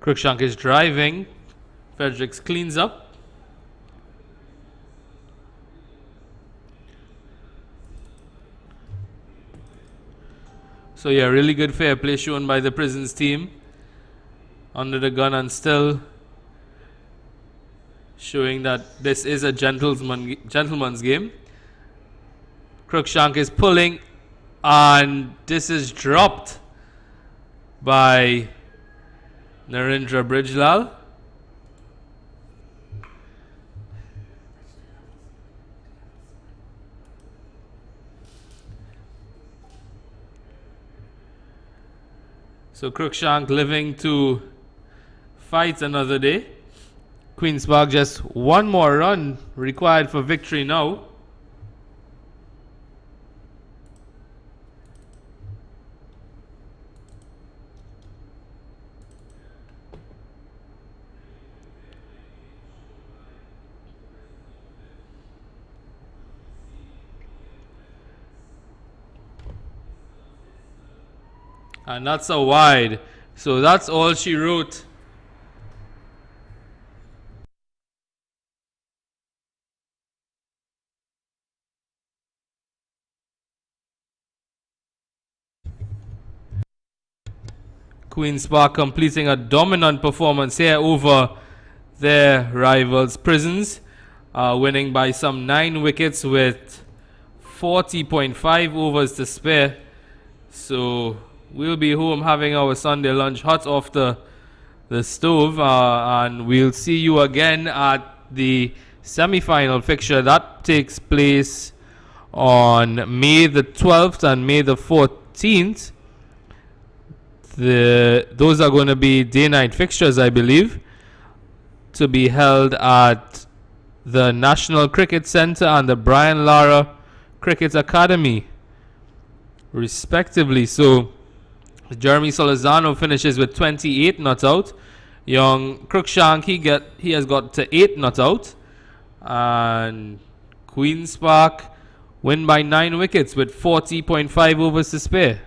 Cruikshank is driving. Fredericks cleans up. So yeah, really good fair play shown by the Prisons team. Under the gun and still showing that this is a gentleman's game. Cruikshank is pulling, and this is dropped by Narendra Brijlal. So Cruikshank living to fight another day. Queen's Park just one more run required for victory now. And that's a wide. So that's all she wrote. Queen's Park completing a dominant performance here over their rivals Prisons, winning by some 9 wickets with 40.5 overs to spare. So we'll be home having our Sunday lunch hot off the stove, and we'll see you again at the semi-final fixture that takes place on May the 12th and May the 14th. Those are going to be day-night fixtures, I believe, to be held at the National Cricket Centre and the Brian Lara Cricket Academy, respectively. So Jeremy Solizano finishes with 28 not out. Young Cruikshank, he has got to 8 not out. And Queen's Park win by 9 wickets with 40.5 overs to spare.